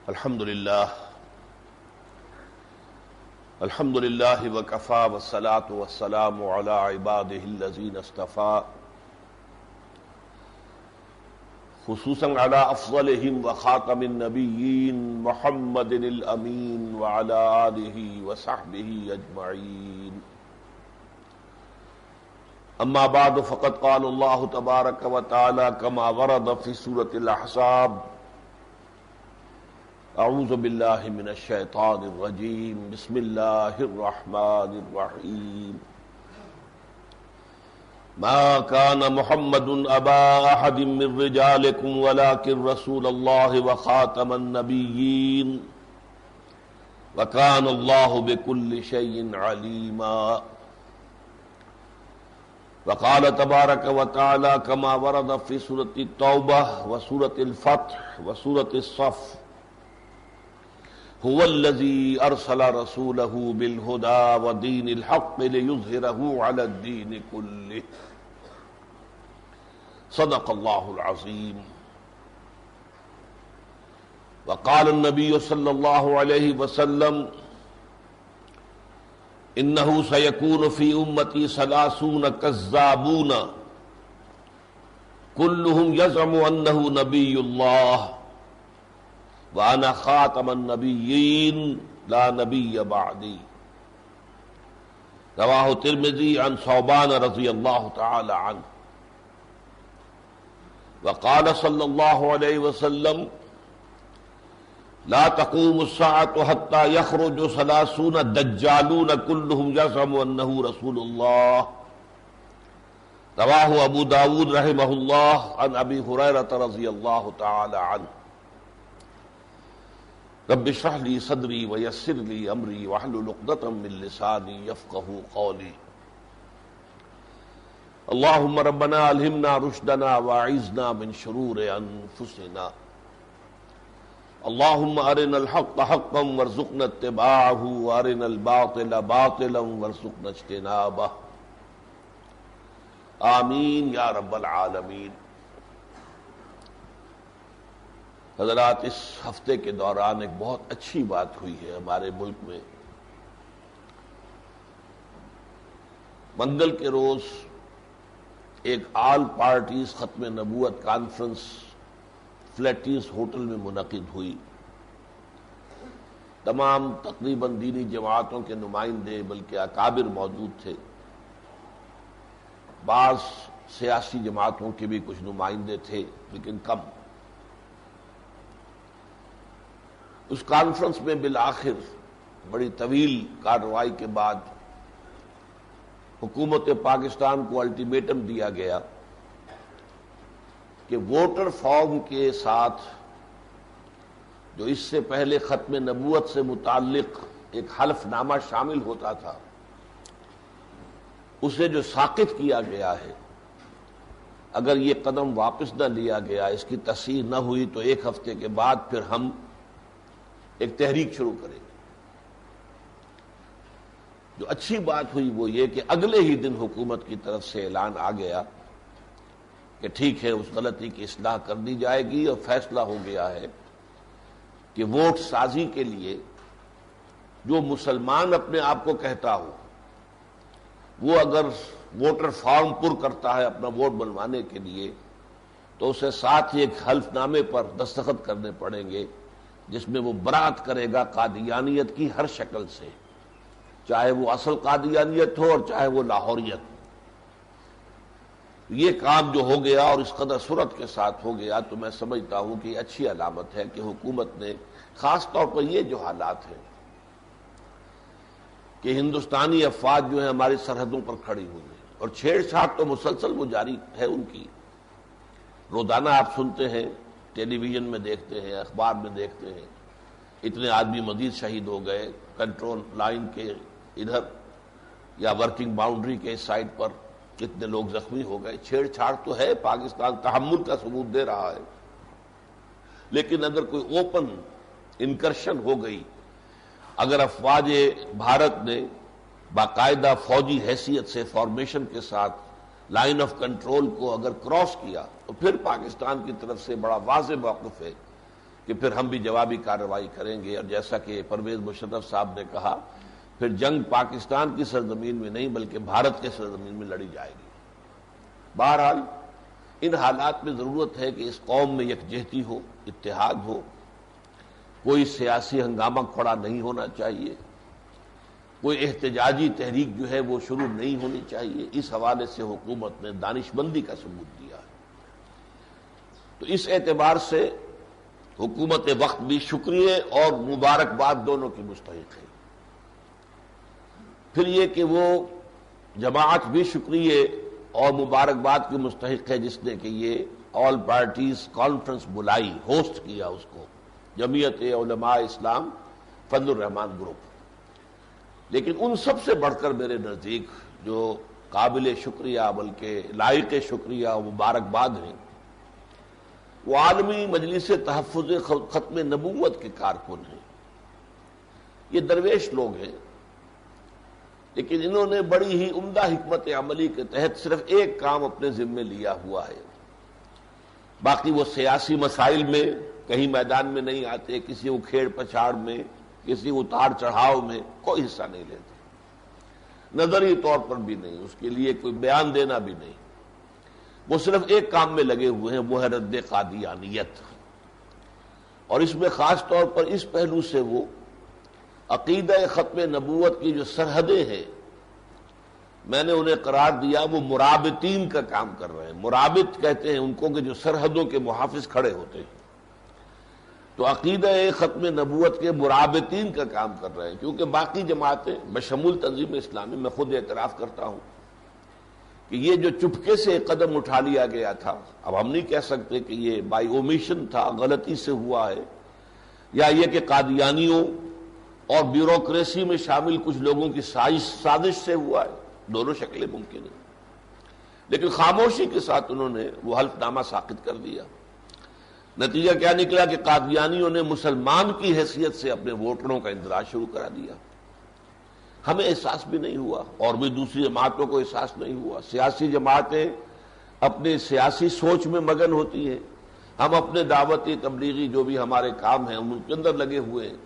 الحمد للہ وکفا والصلاة والسلام علی عباده الذین اصطفى خصوصا علی افضلهم وخاتم النبیین محمد الامین وعلی آلہ وصحبہ اجمعین. اما بعد فقد قال اللہ تبارک وتعالی کما ورد فی سورۃ الاحزاب: اعوذ باللہ من الشیطان الرجیم، بسم اللہ الرحمن الرحیم. ما كان محمد ابا احد من رجالکم ولکن رسول اللہ وخاتم النبیین وکان اللہ بکل شیء علیما. وقال تبارک وتعالی کما ورد فی سورۃ التوبہ وسورۃ الفتح وسورۃ الصف: هو الذي ارسل رسوله بالهدى ودين الحق ليظهره على الدين كله. صدق الله العظيم. وقال النبي صلى الله عليه وسلم: انه سيكون في امتي 30 كذابون كلهم يزعم انه نبي الله وَأَنَا خَاتَمَ النَّبِيِّينَ لَا نَبِيَّ بَعْدِي. رواہ ترمذی عن ثوبان رضی اللہ تعالی عنہ. وقال صلی اللہ علیہ وسلم: لا تقوم الساعة حتى يخرج 30 دجالون كلهم يزعم أنه رسول الله. رواہ ابو داود رحمہ اللہ عن ابی ہریرہ رضی اللہ تعالی عنہ. رب اشرح لي صدري ويسر لي امري واحلل عقدة من لساني يفقهوا قولي. اللهم ربنا الهمنا رشدنا واعذنا من شرور انفسنا. اللهم ارنا الحق حقا وارزقنا اتباعه وارنا الباطل باطلا وارزقنا اجتنابه. آمین یا رب العالمین. حضرات، اس ہفتے کے دوران ایک بہت اچھی بات ہوئی ہے ہمارے ملک میں. منگل کے روز ایک آل پارٹیز ختم نبوت کانفرنس فلیٹیز ہوٹل میں منعقد ہوئی. تمام تقریباً دینی جماعتوں کے نمائندے بلکہ اکابر موجود تھے. بعض سیاسی جماعتوں کے بھی کچھ نمائندے تھے لیکن کم. اس کانفرنس میں بالآخر بڑی طویل کارروائی کے بعد حکومت پاکستان کو الٹیمیٹم دیا گیا کہ ووٹر فارم کے ساتھ جو اس سے پہلے ختم نبوت سے متعلق ایک حلف نامہ شامل ہوتا تھا، اسے جو ساقط کیا گیا ہے، اگر یہ قدم واپس نہ لیا گیا، اس کی تصحیح نہ ہوئی، تو 1 ہفتے کے بعد پھر ہم ایک تحریک شروع کریں گے. جو اچھی بات ہوئی وہ یہ کہ اگلے ہی دن حکومت کی طرف سے اعلان آ گیا کہ ٹھیک ہے، اس غلطی کی اصلاح کر دی جائے گی، اور فیصلہ ہو گیا ہے کہ ووٹ سازی کے لیے جو مسلمان اپنے آپ کو کہتا ہو، وہ اگر ووٹر فارم پر کرتا ہے اپنا ووٹ بنوانے کے لیے، تو اسے ساتھ ہی ایک حلف نامے پر دستخط کرنے پڑیں گے جس میں وہ برات کرے گا قادیانیت کی ہر شکل سے، چاہے وہ اصل قادیانیت ہو اور چاہے وہ لاہوریت. یہ کام جو ہو گیا اور اس قدر سرعت کے ساتھ ہو گیا، تو میں سمجھتا ہوں کہ یہ اچھی علامت ہے کہ حکومت نے، خاص طور پر یہ جو حالات ہیں کہ ہندوستانی افواج جو ہیں ہماری سرحدوں پر کھڑی ہوئی ہیں، اور چھیڑ چھاڑ تو مسلسل وہ جاری ہے ان کی. روزانہ آپ سنتے ہیں، ٹیلی ویژن میں دیکھتے ہیں، اخبار میں دیکھتے ہیں، اتنے آدمی مزید شہید ہو گئے کنٹرول لائن کے ادھر یا ورکنگ باؤنڈری کے سائڈ پر، کتنے لوگ زخمی ہو گئے. چھیڑ چھاڑ تو ہے، پاکستان تحمل کا ثبوت دے رہا ہے، لیکن اگر کوئی اوپن انکرشن ہو گئی، اگر افواج بھارت نے باقاعدہ فوجی حیثیت سے فارمیشن کے ساتھ لائن آف کنٹرول کو اگر کراس کیا، تو پھر پاکستان کی طرف سے بڑا واضح موقف ہے کہ پھر ہم بھی جوابی کارروائی کریں گے، اور جیسا کہ پرویز مشرف صاحب نے کہا پھر جنگ پاکستان کی سرزمین میں نہیں بلکہ بھارت کے سرزمین میں لڑی جائے گی۔ بہرحال ان حالات میں ضرورت ہے کہ اس قوم میں یکجہتی ہو، اتحاد ہو، کوئی سیاسی ہنگامہ کھڑا نہیں ہونا چاہیے، کوئی احتجاجی تحریک جو ہے وہ شروع نہیں ہونی چاہیے۔ اس حوالے سے حکومت نے دانشمندی کا ثبوت دیا ہے۔ تو اس اعتبار سے حکومت وقت بھی شکریہ اور مبارکباد دونوں کی مستحق ہے۔ پھر یہ کہ وہ جماعت بھی شکریہ اور مبارکباد کی مستحق ہے جس نے کہ یہ آل پارٹیز کانفرنس بلائی، ہوسٹ کیا اس کو، جمعیت علماء اسلام فضل الرحمان گروپ۔ لیکن ان سب سے بڑھ کر میرے نزدیک جو قابل شکریہ بلکہ لائق شکریہ اور مبارکباد ہیں وہ عالمی مجلس تحفظ ختم نبوت کے کارکن ہیں۔ یہ درویش لوگ ہیں، لیکن انہوں نے بڑی ہی عمدہ حکمت عملی کے تحت صرف ایک کام اپنے ذمے لیا ہوا ہے۔ باقی وہ سیاسی مسائل میں کہیں میدان میں نہیں آتے، کسی اکھیڑ پچھاڑ میں، کسی اتار چڑھاؤ میں کوئی حصہ نہیں لیتے، نظری طور پر بھی نہیں، اس کے لیے کوئی بیان دینا بھی نہیں۔ وہ صرف ایک کام میں لگے ہوئے ہیں، وہ ہے رد قادیانیت، اور اس میں خاص طور پر اس پہلو سے وہ عقیدہ ختم نبوت کی جو سرحدیں ہیں میں نے انہیں قرار دیا وہ مرابطین کا کام کر رہے ہیں۔ مرابط کہتے ہیں ان کو کہ جو سرحدوں کے محافظ کھڑے ہوتے ہیں، تو عقیدہ ختم نبوت کے مرابطین کا کام کر رہے ہیں، کیونکہ باقی جماعتیں بشمول تنظیم اسلامی میں خود اعتراف کرتا ہوں کہ یہ جو چپکے سے قدم اٹھا لیا گیا تھا، اب ہم نہیں کہہ سکتے کہ یہ بائی اومیشن تھا، غلطی سے ہوا ہے، یا یہ کہ قادیانیوں اور بیوروکریسی میں شامل کچھ لوگوں کی سازش سے ہوا ہے، دونوں شکلیں ممکن ہیں، لیکن خاموشی کے ساتھ انہوں نے وہ حلف نامہ ساقط کر دیا۔ نتیجہ کیا نکلا کہ قادیانیوں نے مسلمان کی حیثیت سے اپنے ووٹروں کا اندراج شروع کرا دیا۔ ہمیں احساس بھی نہیں ہوا اور بھی دوسری جماعتوں کو احساس نہیں ہوا۔ سیاسی جماعتیں اپنے سیاسی سوچ میں مگن ہوتی ہیں، ہم اپنے دعوتی تبلیغی جو بھی ہمارے کام ہیں ان کے اندر لگے ہوئے ہیں۔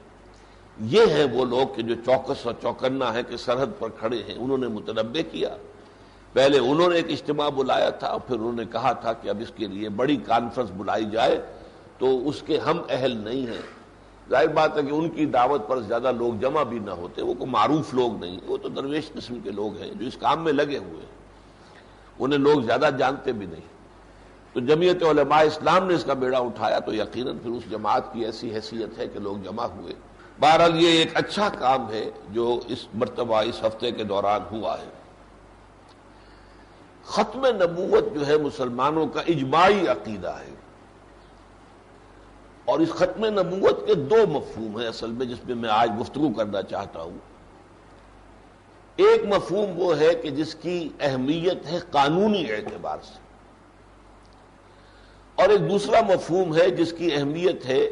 یہ ہیں وہ لوگ کہ جو چوکس اور چوکنا ہے کہ سرحد پر کھڑے ہیں، انہوں نے متنبع کیا۔ پہلے انہوں نے ایک اجتماع بلایا تھا، پھر انہوں نے کہا تھا کہ اب اس کے لیے بڑی کانفرنس بلائی جائے، تو اس کے ہم اہل نہیں ہیں۔ ظاہر بات ہے کہ ان کی دعوت پر زیادہ لوگ جمع بھی نہ ہوتے، وہ کوئی معروف لوگ نہیں، وہ تو درویش قسم کے لوگ ہیں جو اس کام میں لگے ہوئے ہیں، انہیں لوگ زیادہ جانتے بھی نہیں۔ تو جمعیت علماء اسلام نے اس کا بیڑا اٹھایا، تو یقیناً پھر اس جماعت کی ایسی حیثیت ہے کہ لوگ جمع ہوئے۔ بہرحال یہ ایک اچھا کام ہے جو اس مرتبہ اس ہفتے کے دوران ہوا ہے۔ ختم نبوت جو ہے مسلمانوں کا اجماعی عقیدہ ہے، اور اس ختم نبوت کے دو مفہوم ہیں اصل میں جس میں میں آج گفتگو کرنا چاہتا ہوں۔ ایک مفہوم وہ ہے کہ جس کی اہمیت ہے قانونی اعتبار سے، اور ایک دوسرا مفہوم ہے جس کی اہمیت ہے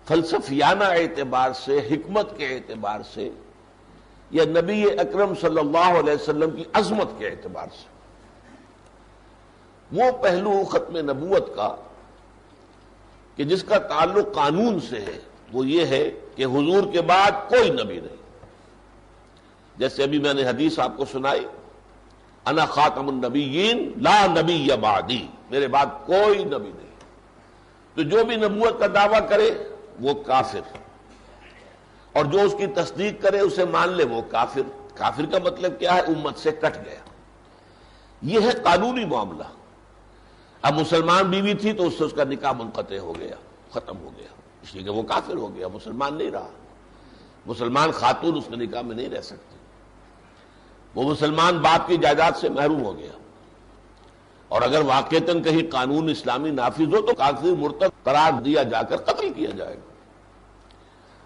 فلسفیانہ اعتبار سے، حکمت کے اعتبار سے، یا نبی اکرم صلی اللہ علیہ وسلم کی عظمت کے اعتبار سے۔ وہ پہلو ختم نبوت کا کہ جس کا تعلق قانون سے ہے وہ یہ ہے کہ حضور کے بعد کوئی نبی نہیں۔ جیسے ابھی میں نے حدیث آپ کو سنائی، انا خاتم النبیین لا نبی بعدی، میرے بعد کوئی نبی نہیں۔ تو جو بھی نبوت کا دعویٰ کرے وہ کافر، اور جو اس کی تصدیق کرے اسے مان لے وہ کافر۔ کافر کا مطلب کیا ہے؟ امت سے کٹ گیا۔ یہ ہے قانونی معاملہ۔ اب مسلمان بیوی تھی تو اس سے اس کا نکاح منقطع ہو گیا، ختم ہو گیا، اس لیے کہ وہ کافر ہو گیا، مسلمان نہیں رہا۔ مسلمان خاتون اس کے نکاح میں نہیں رہ سکتی، وہ مسلمان باپ کی جائیداد سے محروم ہو گیا، اور اگر واقعتاً کہیں قانون اسلامی نافذ ہو تو کافر مرتد قرار دیا جا کر قتل کیا جائے گا۔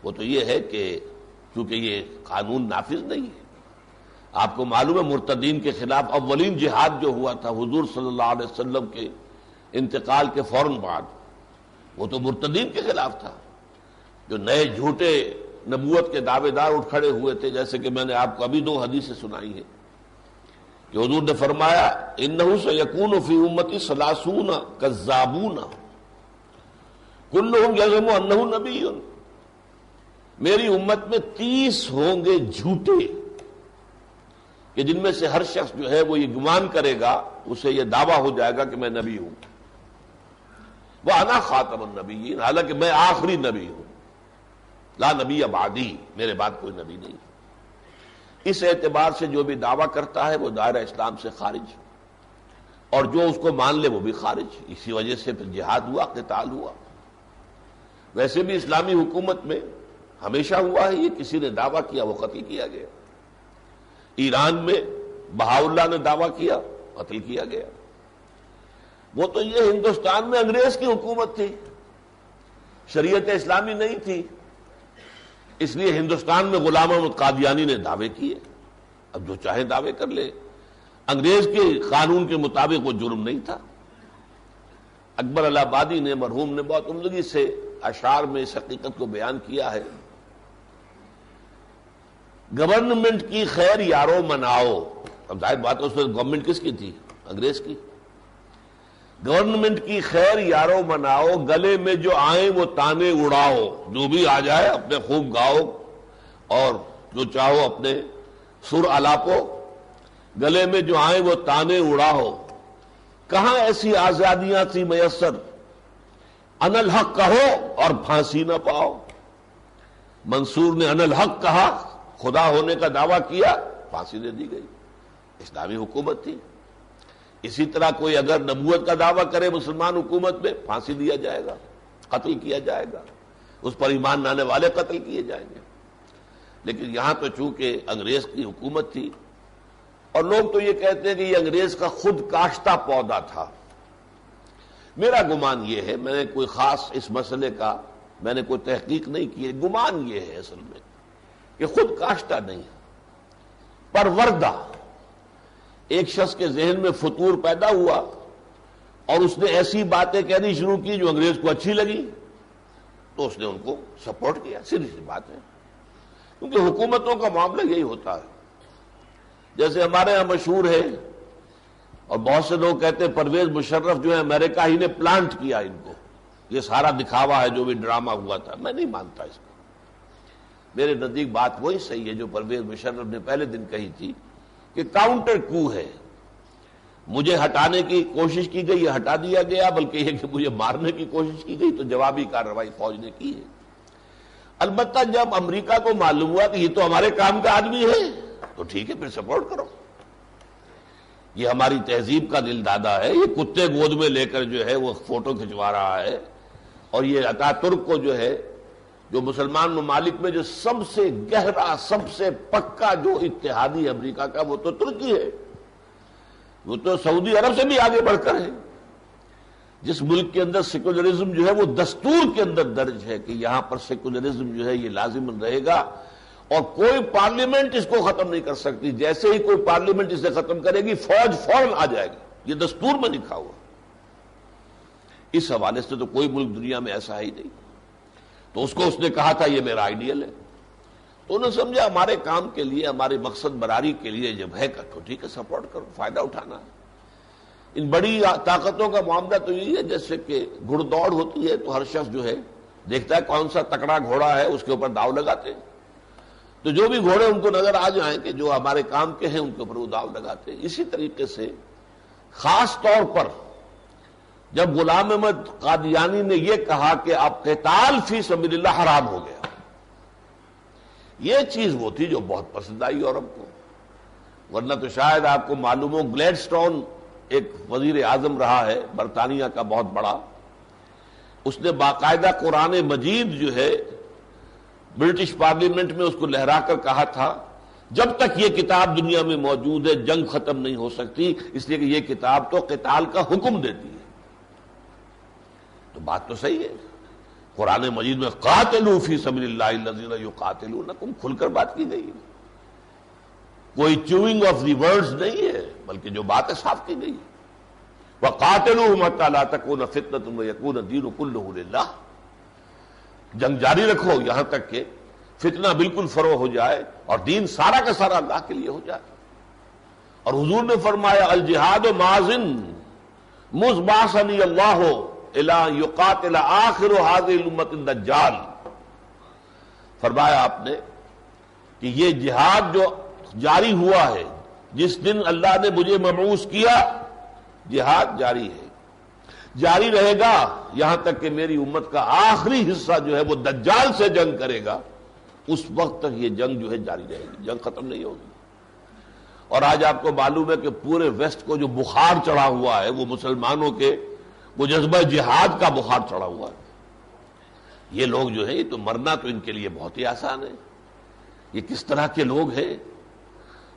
وہ تو یہ ہے کہ چونکہ یہ قانون نافذ نہیں ہے، آپ کو معلوم ہے مرتدین کے خلاف اولین جہاد جو ہوا تھا حضور صلی اللہ علیہ وسلم کے انتقال کے فوراً بعد، وہ تو مرتدین کے خلاف تھا، جو نئے جھوٹے نبوت کے دعوے دار اٹھ کھڑے ہوئے تھے، جیسے کہ میں نے آپ کو ابھی دو حدیثیں سنائی ہیں کہ حضور نے فرمایا انہ سیکون فی امتی ثلاثون کذابون، کلہم یزعم انہ نبی، میری امت میں 30 ہوں گے جھوٹے کہ جن میں سے ہر شخص جو ہے وہ یہ گمان کرے گا، اسے یہ دعویٰ ہو جائے گا کہ میں نبی ہوں، وَأَنَا خَاتَمُ النَّبِيِّينَ، حالانکہ میں آخری نبی ہوں، لا نبی بعدی، میرے بعد کوئی نبی نہیں۔ اس اعتبار سے جو بھی دعویٰ کرتا ہے وہ دائرہ اسلام سے خارج، اور جو اس کو مان لے وہ بھی خارج۔ اسی وجہ سے پھر جہاد ہوا، قتال ہوا۔ ویسے بھی اسلامی حکومت میں ہمیشہ ہوا ہے، یہ کسی نے دعویٰ کیا وہ قتل کیا گیا۔ ایران میں بہاءاللہ نے دعویٰ کیا، قتل کیا گیا۔ وہ تو یہ ہندوستان میں انگریز کی حکومت تھی، شریعت اسلامی نہیں تھی، اس لیے ہندوستان میں غلام احمد قادیانی نے دعوے کیے، اب جو چاہے دعوے کر لے، انگریز کے قانون کے مطابق وہ جرم نہیں تھا۔ اکبر الہ آبادی نے، مرحوم نے بہت عمدگی سے اشعار میں اس حقیقت کو بیان کیا ہے، گورنمنٹ کی خیر یارو مناؤ۔ اب ظاہر بات ہے اس میں گورنمنٹ کس کی تھی؟ انگریز کی۔ گورنمنٹ کی خیر یارو مناؤ، گلے میں جو آئیں وہ تانے اڑاؤ، جو بھی آ جائے اپنے خوب گاؤ اور جو چاہو اپنے سر الاپو، گلے میں جو آئیں وہ تانے اڑاؤ، کہاں ایسی آزادیاں تھی میسر، ان الحق کہو اور پھانسی نہ پاؤ۔ منصور نے ان الحق کہا، خدا ہونے کا دعویٰ کیا، پھانسی دے دی گئی۔ اسلامی حکومت تھی۔ اسی طرح کوئی اگر نبوت کا دعویٰ کرے مسلمان حکومت میں، پھانسی دیا جائے گا، قتل کیا جائے گا، اس پر ایمان لانے والے قتل کیے جائیں گے۔ لیکن یہاں تو چونکہ انگریز کی حکومت تھی، اور لوگ تو یہ کہتے ہیں کہ یہ انگریز کا خود کاشتہ پودا تھا۔ میرا گمان یہ ہے، میں نے کوئی خاص اس مسئلے کا میں نے کوئی تحقیق نہیں کی، گمان یہ ہے اصل میں کہ خود کاشتہ نہیں، پروردہ ایک شخص کے ذہن میں فطور پیدا ہوا اور اس نے ایسی باتیں کہنی شروع کی جو انگریز کو اچھی لگی، تو اس نے ان کو سپورٹ کیا۔ سیدھی سی بات ہے، کیونکہ حکومتوں کا معاملہ یہی ہوتا ہے۔ جیسے ہمارے یہاں مشہور ہے، اور بہت سے لوگ کہتے ہیں پرویز مشرف جو ہے امریکہ ہی نے پلانٹ کیا ان کو، یہ سارا دکھاوا ہے جو بھی ڈرامہ ہوا تھا۔ میں نہیں مانتا اس کو، میرے نزدیک بات وہی صحیح ہے جو پرویز مشرف نے پہلے دن کہی تھی کہ کاؤنٹر کو ہے، مجھے ہٹانے کی کوشش کی گئی، یہ ہٹا دیا گیا، بلکہ یہ کہ مجھے مارنے کی کوشش کی گئی تو جوابی کارروائی فوج نے کی ہے۔ البتہ جب امریکہ کو معلوم ہوا کہ یہ تو ہمارے کام کا آدمی ہے تو ٹھیک ہے، پھر سپورٹ کرو، یہ ہماری تہذیب کا دل دادا ہے، یہ کتے گود میں لے کر جو ہے وہ فوٹو کھنچوا رہا ہے، اور یہ اتا ترک کو جو ہے، جو مسلمان ممالک میں جو سب سے گہرا، سب سے پکا جو اتحادی امریکہ کا، وہ تو ترکی ہے، وہ تو سعودی عرب سے بھی آگے بڑھ کر ہے۔ جس ملک کے اندر سیکولرزم جو ہے وہ دستور کے اندر درج ہے کہ یہاں پر سیکولرزم جو ہے یہ لازم رہے گا، اور کوئی پارلیمنٹ اس کو ختم نہیں کر سکتی، جیسے ہی کوئی پارلیمنٹ اسے ختم کرے گی فوج فوراً آ جائے گی، یہ دستور میں لکھا ہوا۔ اس حوالے سے تو کوئی ملک دنیا میں ایسا ہی نہیں، تو اس کو اس نے کہا تھا یہ میرا آئیڈیل ہے، تو انہوں نے سمجھا ہمارے کام کے لیے، ہمارے مقصد براری کے لیے جب ہے تو ٹھیک ہے، سپورٹ کرو، فائدہ اٹھانا ہے۔ ان بڑی طاقتوں کا معاملہ تو یہی ہے، جیسے کہ گھڑ دوڑ ہوتی ہے تو ہر شخص جو ہے دیکھتا ہے کون سا تکڑا گھوڑا ہے، اس کے اوپر داؤ لگاتے ہیں، تو جو بھی گھوڑے ان کو نظر آ جائیں کہ جو ہمارے کام کے ہیں ان کے اوپر وہ داؤ لگاتے ہیں۔ اسی طریقے سے خاص طور پر جب غلام احمد قادیانی نے یہ کہا کہ اب قتال فی سبیل اللہ حرام ہو گیا، یہ چیز وہ تھی جو بہت پسند آئی یورپ کو، ورنہ تو شاید آپ کو معلوم ہو گلیڈسٹون ایک وزیر اعظم رہا ہے برطانیہ کا بہت بڑا، اس نے باقاعدہ قرآن مجید جو ہے برٹش پارلیمنٹ میں اس کو لہرا کر کہا تھا جب تک یہ کتاب دنیا میں موجود ہے جنگ ختم نہیں ہو سکتی، اس لیے کہ یہ کتاب تو قتال کا حکم دیتی ہے۔ تو بات تو صحیح ہے، قرآن مجید میں قاتلوا فی سبیل اللہ الذین یقاتلونکم کھل کر بات کی گئی ہے، کوئی چوئنگ آف دی ورڈز نہیں ہے، بلکہ جو بات ہے صاف کی گئی ہے۔ وقاتلوہم حتی لا تکون فتنۃ ویکون الدین کلہ للہ، جنگ جاری رکھو یہاں تک کہ فتنہ بالکل فروغ ہو جائے اور دین سارا کا سارا اللہ کے لیے ہو جائے۔ اور حضور نے فرمایا الجہاد ماضٍ مذ بعثنی اللہ، الا یقاتل آخر هذه الامت الدجال، فرمایا آپ نے کہ یہ جہاد جو جاری ہوا ہے جس دن اللہ نے مجھے مبعوث کیا، جہاد جاری ہے، جاری رہے گا یہاں تک کہ میری امت کا آخری حصہ جو ہے وہ دجال سے جنگ کرے گا، اس وقت تک یہ جنگ جو ہے جاری رہے گی، جنگ ختم نہیں ہوگی۔ اور آج آپ کو معلوم ہے کہ پورے ویسٹ کو جو بخار چڑھا ہوا ہے وہ مسلمانوں کے وہ جذبہ جہاد کا بخار چڑھا ہوا ہے۔ یہ لوگ جو ہیں یہ تو مرنا تو ان کے لیے بہت ہی آسان ہے۔ یہ کس طرح کے لوگ ہیں؟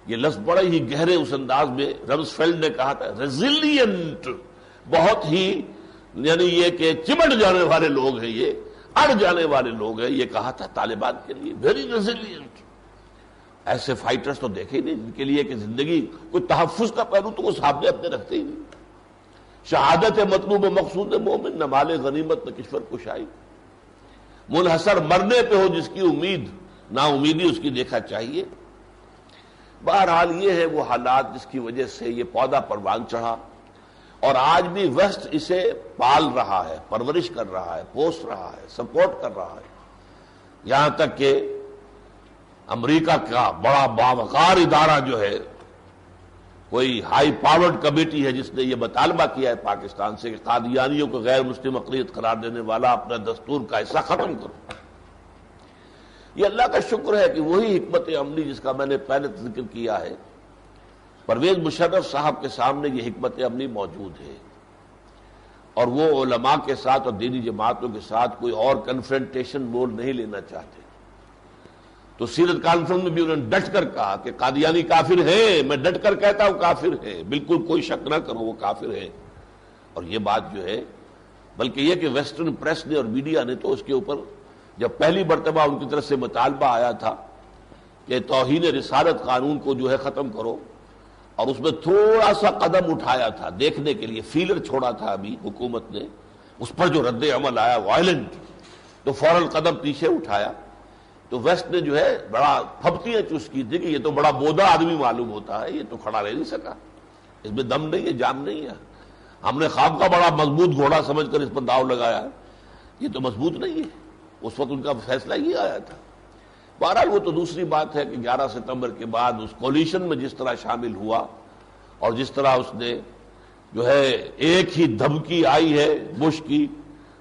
یہ لفظ بڑے ہی گہرے اس انداز میں رمزفیلڈ نے کہا تھا، ریزیلینٹ، بہت ہی یعنی یہ کہ چمٹ جانے والے لوگ ہیں، یہ اڑ جانے والے لوگ ہیں، یہ کہا تھا طالبان کے لیے ویری ریزیلینٹ۔ ایسے فائٹرز تو دیکھے ہی نہیں جن کے لیے کہ زندگی کوئی تحفظ کا پہلو تو وہ سامنے اپنے رکھتے ہی نہیں۔ شہادت مطلوب و مقصود مومن، نہ مال غنیمت نہ کشور کشائی، منحصر مرنے پہ ہو جس کی امید، نا امیدی اس کی دیکھا چاہیے۔ بہرحال یہ ہے وہ حالات جس کی وجہ سے یہ پودا پروان چڑھا، اور آج بھی ویسٹ اسے پال رہا ہے، پرورش کر رہا ہے، پوس رہا ہے، سپورٹ کر رہا ہے، یہاں تک کہ امریکہ کا بڑا باوقار ادارہ جو ہے، کوئی ہائی پاورڈ کمیٹی ہے جس نے یہ مطالبہ کیا ہے پاکستان سے کہ قادیانیوں کو غیر مسلم اقلیت قرار دینے والا اپنا دستور کا حصہ ختم کرو۔ یہ اللہ کا شکر ہے کہ وہی حکمت عملی جس کا میں نے پہلے ذکر کیا ہے، پرویز مشرف صاحب کے سامنے یہ حکمت عملی موجود ہے، اور وہ علماء کے ساتھ اور دینی جماعتوں کے ساتھ کوئی اور کنفرنٹیشن مول نہیں لینا چاہتے۔ تو سیرت کانفرنس میں بھی انہوں نے ڈٹ کر کہا کہ قادیانی کافر ہیں، میں ڈٹ کر کہتا ہوں کافر ہیں، بالکل کوئی شک نہ کرو وہ کافر ہیں۔ اور یہ بات جو ہے، بلکہ یہ کہ ویسٹرن پریس نے اور میڈیا نے تو اس کے اوپر جب پہلی مرتبہ ان کی طرف سے مطالبہ آیا تھا کہ توہین رسالت قانون کو جو ہے ختم کرو، اور اس میں تھوڑا سا قدم اٹھایا تھا دیکھنے کے لیے، فیلر چھوڑا تھا ابھی حکومت نے، اس پر جو رد عمل آیا وائلنٹ، تو فوراً قدم پیچھے اٹھایا۔ تو ویسٹ نے جو ہے بڑا پھپتیاں چوس کی تھی کہ یہ تو بڑا بودا آدمی معلوم ہوتا ہے، یہ تو کھڑا رہ نہیں سکا، اس میں دم نہیں ہے، جان نہیں ہے، ہم نے خواب کا بڑا مضبوط گھوڑا سمجھ کر اس پر داؤ لگایا، یہ تو مضبوط نہیں ہے۔ اس وقت ان کا فیصلہ یہ آیا تھا۔ بہرحال وہ تو دوسری بات ہے کہ 11 ستمبر کے بعد اس کولیشن میں جس طرح شامل ہوا اور جس طرح اس نے جو ہے ایک ہی دھمکی آئی ہے بش کی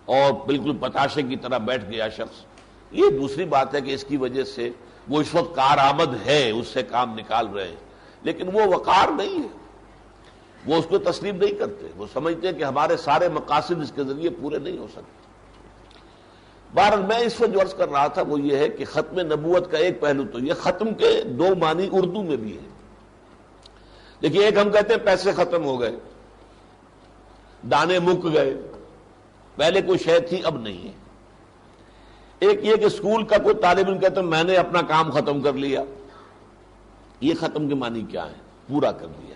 اور بالکل پتاشے کی طرح بیٹھ گیا شخص، یہ دوسری بات ہے کہ اس کی وجہ سے وہ اس وقت کارآمد ہے، اس سے کام نکال رہے ہیں، لیکن وہ وقار نہیں ہے، وہ اس کو تسلیم نہیں کرتے، وہ سمجھتے ہیں کہ ہمارے سارے مقاصد اس کے ذریعے پورے نہیں ہو سکتے۔ بہرحال میں اس وقت جو عرض کر رہا تھا وہ یہ ہے کہ ختم نبوت کا ایک پہلو تو یہ ختم کے دو معنی اردو میں بھی ہے۔ دیکھیے، ایک ہم کہتے ہیں پیسے ختم ہو گئے، دانے مک گئے، پہلے کوئی شے تھی اب نہیں ہے۔ ایک یہ کہ اسکول کا کوئی طالب علم کہتا ہے میں نے اپنا کام ختم کر لیا، یہ ختم کے معنی کیا ہے؟ پورا کر دیا۔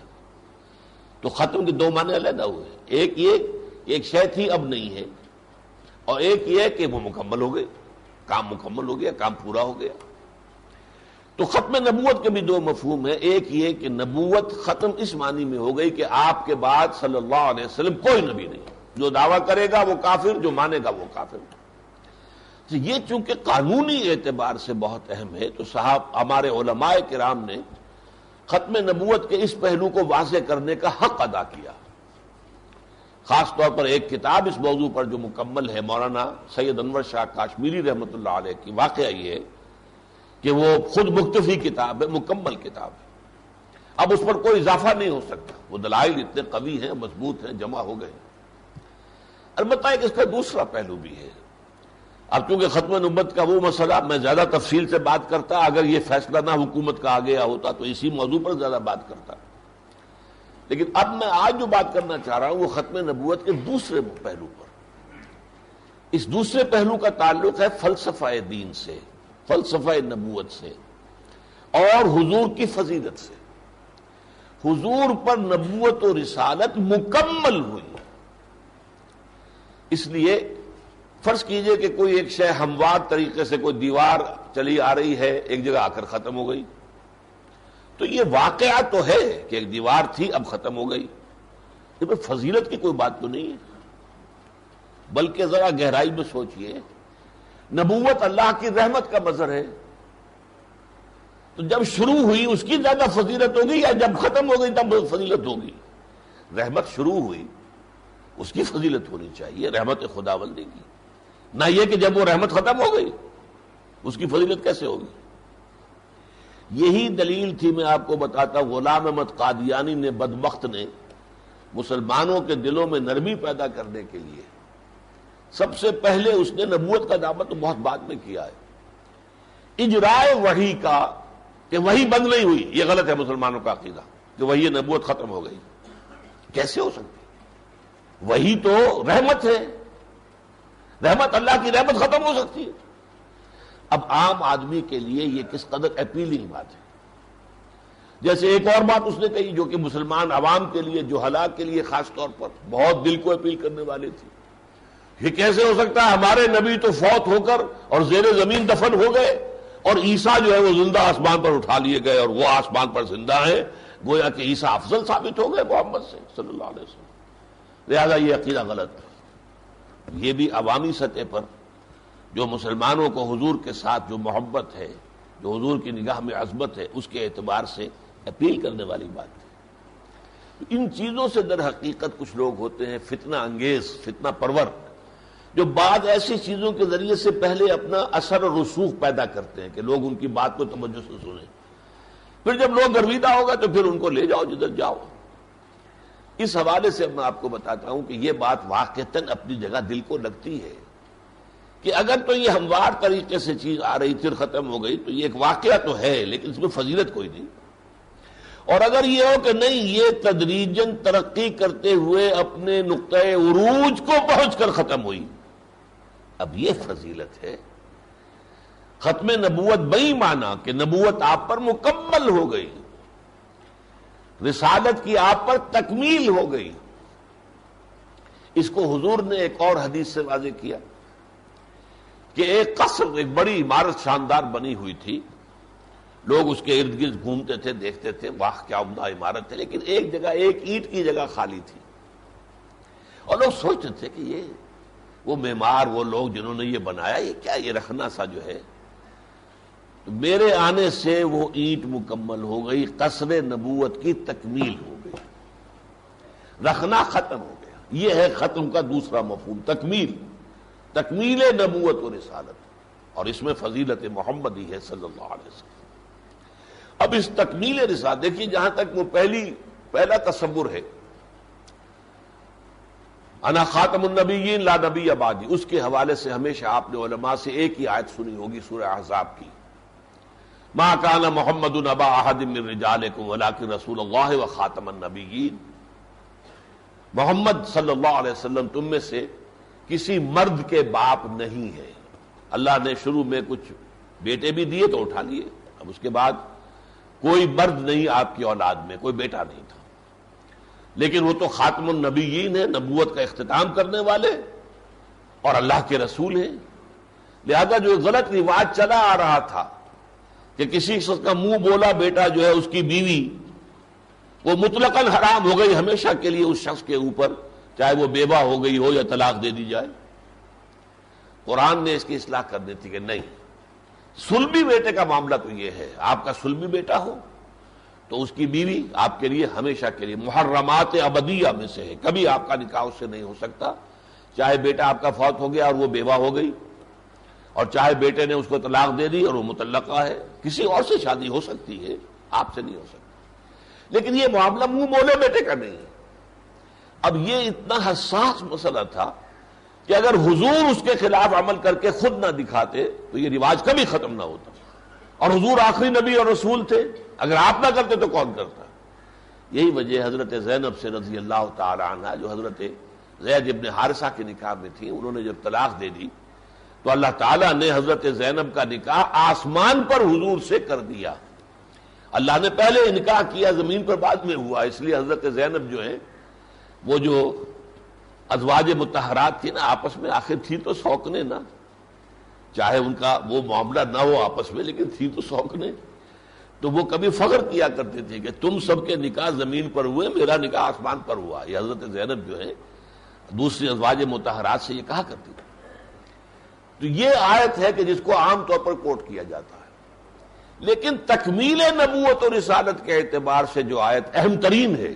تو ختم کے دو معنی علیحدہ ہوئے، ایک یہ کہ ایک شے تھی اب نہیں ہے، اور ایک یہ کہ وہ مکمل ہو گئے، کام مکمل ہو گیا، کام پورا ہو گیا۔ تو ختم نبوت کے بھی دو مفہوم ہیں، ایک یہ کہ نبوت ختم اس معنی میں ہو گئی کہ آپ کے بعد صلی اللہ علیہ وسلم کوئی نبی نہیں، جو دعویٰ کرے گا وہ کافر، جو مانے گا وہ کافر۔ تو یہ چونکہ قانونی اعتبار سے بہت اہم ہے، تو صاحب ہمارے علماء کرام نے ختم نبوت کے اس پہلو کو واضح کرنے کا حق ادا کیا۔ خاص طور پر ایک کتاب اس موضوع پر جو مکمل ہے، مولانا سید انور شاہ کاشمیری رحمۃ اللہ علیہ کی، واقعہ یہ ہے کہ وہ خود مکتفی کتاب ہے، مکمل کتاب ہے، اب اس پر کوئی اضافہ نہیں ہو سکتا، وہ دلائل اتنے قوی ہیں، مضبوط ہیں، جمع ہو گئے۔ البتہ ایک اس کا دوسرا پہلو بھی ہے، اب چونکہ ختم نبوت کا وہ مسئلہ میں زیادہ تفصیل سے بات کرتا، اگر یہ فیصلہ نہ حکومت کا آ گیا ہوتا تو اسی موضوع پر زیادہ بات کرتا، لیکن اب میں آج جو بات کرنا چاہ رہا ہوں وہ ختم نبوت کے دوسرے پہلو پر۔ اس دوسرے پہلو کا تعلق ہے فلسفہ دین سے، فلسفہ نبوت سے، اور حضور کی فضیلت سے۔ حضور پر نبوت و رسالت مکمل ہوئی، اس لیے فرض کیجئے کہ کوئی ایک شے ہموار طریقے سے کوئی دیوار چلی آ رہی ہے، ایک جگہ آ کر ختم ہو گئی، تو یہ واقعہ تو ہے کہ ایک دیوار تھی اب ختم ہو گئی، لیکن فضیلت کی کوئی بات تو نہیں ہے۔ بلکہ ذرا گہرائی میں سوچئے، نبوت اللہ کی رحمت کا مظہر ہے، تو جب شروع ہوئی اس کی زیادہ فضیلت ہوگی یا جب ختم ہو گئی تب فضیلت ہوگی؟ رحمت شروع ہوئی اس کی فضیلت ہونی چاہیے، رحمت خداوندی کی، نہ یہ کہ جب وہ رحمت ختم ہو گئی اس کی فضیلت کیسے ہوگی؟ یہی دلیل تھی، میں آپ کو بتاتا، غلام احمد قادیانی نے، بدبخت نے، مسلمانوں کے دلوں میں نرمی پیدا کرنے کے لیے سب سے پہلے اس نے نبوت کا دعویٰ تو بہت بعد میں کیا ہے، اجرائے وحی کا، کہ وحی بند نہیں ہوئی، یہ غلط ہے مسلمانوں کا عقیدہ کہ وحی نبوت ختم ہو گئی، کیسے ہو سکتی؟ وحی تو رحمت ہے، رحمت، اللہ کی رحمت ختم ہو سکتی ہے؟ اب عام آدمی کے لیے یہ کس قدر اپیلنگ بات ہے۔ جیسے ایک اور بات اس نے کہی جو کہ مسلمان عوام کے لیے، جہلاء کے لیے خاص طور پر بہت دل کو اپیل کرنے والی تھی، یہ کیسے ہو سکتا ہے ہمارے نبی تو فوت ہو کر اور زیر زمین دفن ہو گئے اور عیسیٰ جو ہے وہ زندہ آسمان پر اٹھا لیے گئے اور وہ آسمان پر زندہ ہیں، گویا کہ عیسیٰ افضل ثابت ہو گئے محمد سے صلی اللہ علیہ وسلم۔ لہذا یہ عقیدہ غلط ہے۔ یہ بھی عوامی سطح پر جو مسلمانوں کو حضور کے ساتھ جو محبت ہے، جو حضور کی نگاہ میں عظمت ہے، اس کے اعتبار سے اپیل کرنے والی بات ہے۔ ان چیزوں سے در حقیقت کچھ لوگ ہوتے ہیں فتنہ انگیز، فتنہ پرور، جو بعض ایسی چیزوں کے ذریعے سے پہلے اپنا اثر اور رسوخ پیدا کرتے ہیں کہ لوگ ان کی بات کو توجہ سے سنیں، پھر جب لوگ گرویدہ ہوگا تو پھر ان کو لے جاؤ جدھر جاؤ۔ اس حوالے سے میں آپ کو بتاتا ہوں کہ یہ بات واقعتاً اپنی جگہ دل کو لگتی ہے کہ اگر تو یہ ہموار طریقے سے چیز آ رہی پھر ختم ہو گئی تو یہ ایک واقعہ تو ہے لیکن اس میں فضیلت کوئی نہیں، اور اگر یہ ہو کہ نہیں یہ تدریجاً ترقی کرتے ہوئے اپنے نقطۂ عروج کو پہنچ کر ختم ہوئی، اب یہ فضیلت ہے۔ ختم نبوت بئی معنی کہ نبوت آپ پر مکمل ہو گئی، رسالت کی آپ پر تکمیل ہو گئی۔ اس کو حضور نے ایک اور حدیث سے واضح کیا کہ ایک قصر، ایک بڑی عمارت شاندار بنی ہوئی تھی، لوگ اس کے ارد گرد گھومتے تھے، دیکھتے تھے، واہ کیا عمدہ عمارت ہے، لیکن ایک جگہ ایک اینٹ کی جگہ خالی تھی، اور لوگ سوچتے تھے کہ یہ وہ معمار، وہ لوگ جنہوں نے یہ بنایا، یہ کیا یہ رکھنا سا جو ہے۔ تو میرے آنے سے وہ اینٹ مکمل ہو گئی، قصر نبوت کی تکمیل ہو گئی، رکھنا ختم ہو گیا۔ یہ ہے ختم کا دوسرا مفہوم، تکمیل، تکمیل نبوت و رسالت، اور اس میں فضیلت محمدی ہے صلی اللہ علیہ وسلم۔ اب اس تکمیل رسالت دیکھیے، جہاں تک وہ پہلا تصور ہے، انا خاتم النبیین لا نبی بعدی، اس کے حوالے سے ہمیشہ آپ نے علماء سے ایک ہی آیت سنی ہوگی، سورہ احزاب کی، ما کان محمد ابا احد من رجالکم ولکن رسول اللہ وخاتم النبیین، محمد صلی اللہ علیہ وسلم تم میں سے کسی مرد کے باپ نہیں ہے۔ اللہ نے شروع میں کچھ بیٹے بھی دیے تو اٹھا لیے، اب اس کے بعد کوئی مرد نہیں آپ کی اولاد میں، کوئی بیٹا نہیں تھا، لیکن وہ تو خاتم النبیین ہے، نبوت کا اختتام کرنے والے اور اللہ کے رسول ہیں۔ لہذا جو غلط رواج چلا آ رہا تھا کہ کسی شخص کا منہ بولا بیٹا جو ہے اس کی بیوی، وہ مطلقاً حرام ہو گئی ہمیشہ کے لیے اس شخص کے اوپر، چاہے وہ بیوہ ہو گئی ہو یا طلاق دے دی جائے۔ قرآن نے اس کی اصلاح کر دی تھی کہ نہیں، سلبی بیٹے کا معاملہ تو یہ ہے، آپ کا سلبی بیٹا ہو تو اس کی بیوی آپ کے لیے ہمیشہ کے لیے محرمات ابدیہ میں سے ہے، کبھی آپ کا نکاح اس سے نہیں ہو سکتا، چاہے بیٹا آپ کا فوت ہو گیا اور وہ بیوہ ہو گئی، اور چاہے بیٹے نے اس کو طلاق دے دی اور وہ مطلقہ ہے، کسی اور سے شادی ہو سکتی ہے، آپ سے نہیں ہو سکتی، لیکن یہ معاملہ منہ بولے بیٹے کا نہیں ہے۔ اب یہ اتنا حساس مسئلہ تھا کہ اگر حضور اس کے خلاف عمل کر کے خود نہ دکھاتے تو یہ رواج کبھی ختم نہ ہوتا، اور حضور آخری نبی اور رسول تھے، اگر آپ نہ کرتے تو کون کرتا؟ یہی وجہ حضرت زینب سے رضی اللہ تعالی عنہ، جو حضرت زید ابن حارثہ کے نکاح میں تھی، انہوں نے جب طلاق دے دی تو اللہ تعالیٰ نے حضرت زینب کا نکاح آسمان پر حضور سے کر دیا۔ اللہ نے پہلے نکاح کیا، زمین پر بعد میں ہوا، اس لیے حضرت زینب جو ہے وہ جو ازواج مطہرات تھی نا، آپس میں آخر تھی تو سوکنے نا، چاہے ان کا وہ معاملہ نہ ہو آپس میں لیکن تھی تو سوکنے، تو وہ کبھی فخر کیا کرتے تھے کہ تم سب کے نکاح زمین پر ہوئے، میرا نکاح آسمان پر ہوا۔ یہ حضرت زینب جو ہے دوسری ازواج مطہرات سے یہ کہا کرتی تھی. تو یہ آیت ہے کہ جس کو عام طور پر کوٹ کیا جاتا ہے. لیکن تکمیل نبوت اور رسالت کے اعتبار سے جو آیت اہم ترین ہے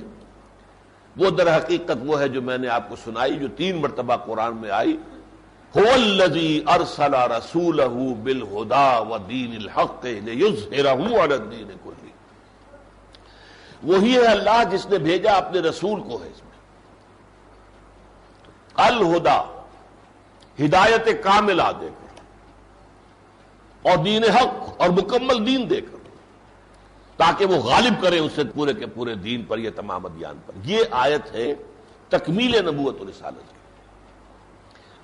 وہ در حقیقت وہ ہے جو میں نے آپ کو سنائی، جو 3 مرتبہ قرآن میں آئی. هو الذی ارسل رسولہ بالہدی ودین الحق لیظہرہ علی الدین کلہ. وہی ہے اللہ جس نے بھیجا اپنے رسول کو ہے اس میں الہدا، ہدایت کاملہ دے کر، اور دین حق اور مکمل دین دے کر، تاکہ وہ غالب کرے اسے پورے کے پورے دین پر، یہ تمام ادیان پر. یہ آیت ہے تکمیل نبوت و رسالت کی.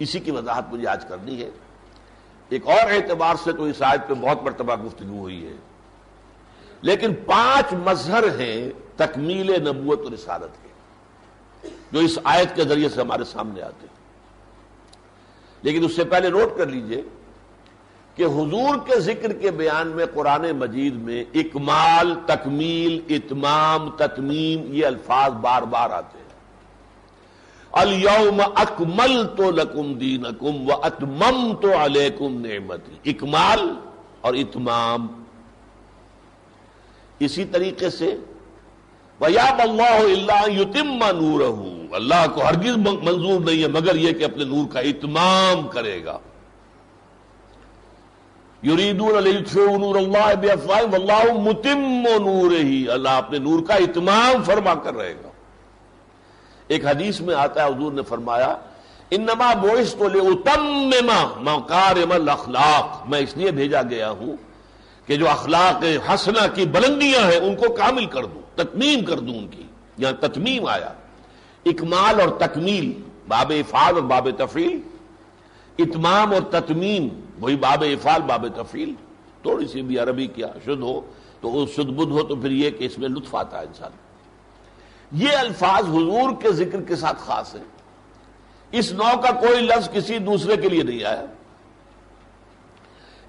اسی کی وضاحت مجھے آج کرنی ہے. ایک اور اعتبار سے تو اس آیت پہ بہت مرتبہ گفتگو ہوئی ہے، لیکن 5 مظہر ہیں تکمیل نبوت و رسالت کے جو اس آیت کے ذریعے سے ہمارے سامنے آتے ہیں. لیکن اس سے پہلے نوٹ کر لیجئے کہ حضور کے ذکر کے بیان میں قرآن مجید میں اکمال، تکمیل، اتمام، تتمیم یہ الفاظ بار بار آتے ہیں. الیوم اکملت لکم دینکم واتممت علیکم نعمتی، اکمال اور اتمام. اسی طریقے سے وَيَأْبَى اللَّهُ إِلَّا أَن يُتِمَّ نُورَهُ، اللہ کو ہرگز منظور نہیں ہے مگر یہ کہ اپنے نور کا اتمام کرے گا. یریدون لیطفئوا نور اللہ بافواہہم واللہ متم نورہ، اللہ اپنے نور کا اتمام فرما کر رہے گا. ایک حدیث میں آتا ہے حضور نے فرمایا انما بعثت لاتمم مکارم الاخلاق، میں اس لیے بھیجا گیا ہوں کہ جو اخلاق حسنہ کی بلندیاں ہیں ان کو کامل کر دوں، تتمیم کر دوں ان کی. یہاں تتمیم آیا، اکمال اور تکمیل باب افعال اور باب تفعیل، اتمام اور تتمیم وہی باب افعال باب تفعیل. تھوڑی سی بھی عربی کیا شدھ ہو تو شدھ بدھ ہو تو پھر یہ کہ اس میں لطف آتا ہے انسان. یہ الفاظ حضور کے ذکر کے ساتھ خاص ہیں. اس نوع کا کوئی لفظ کسی دوسرے کے لیے نہیں آیا.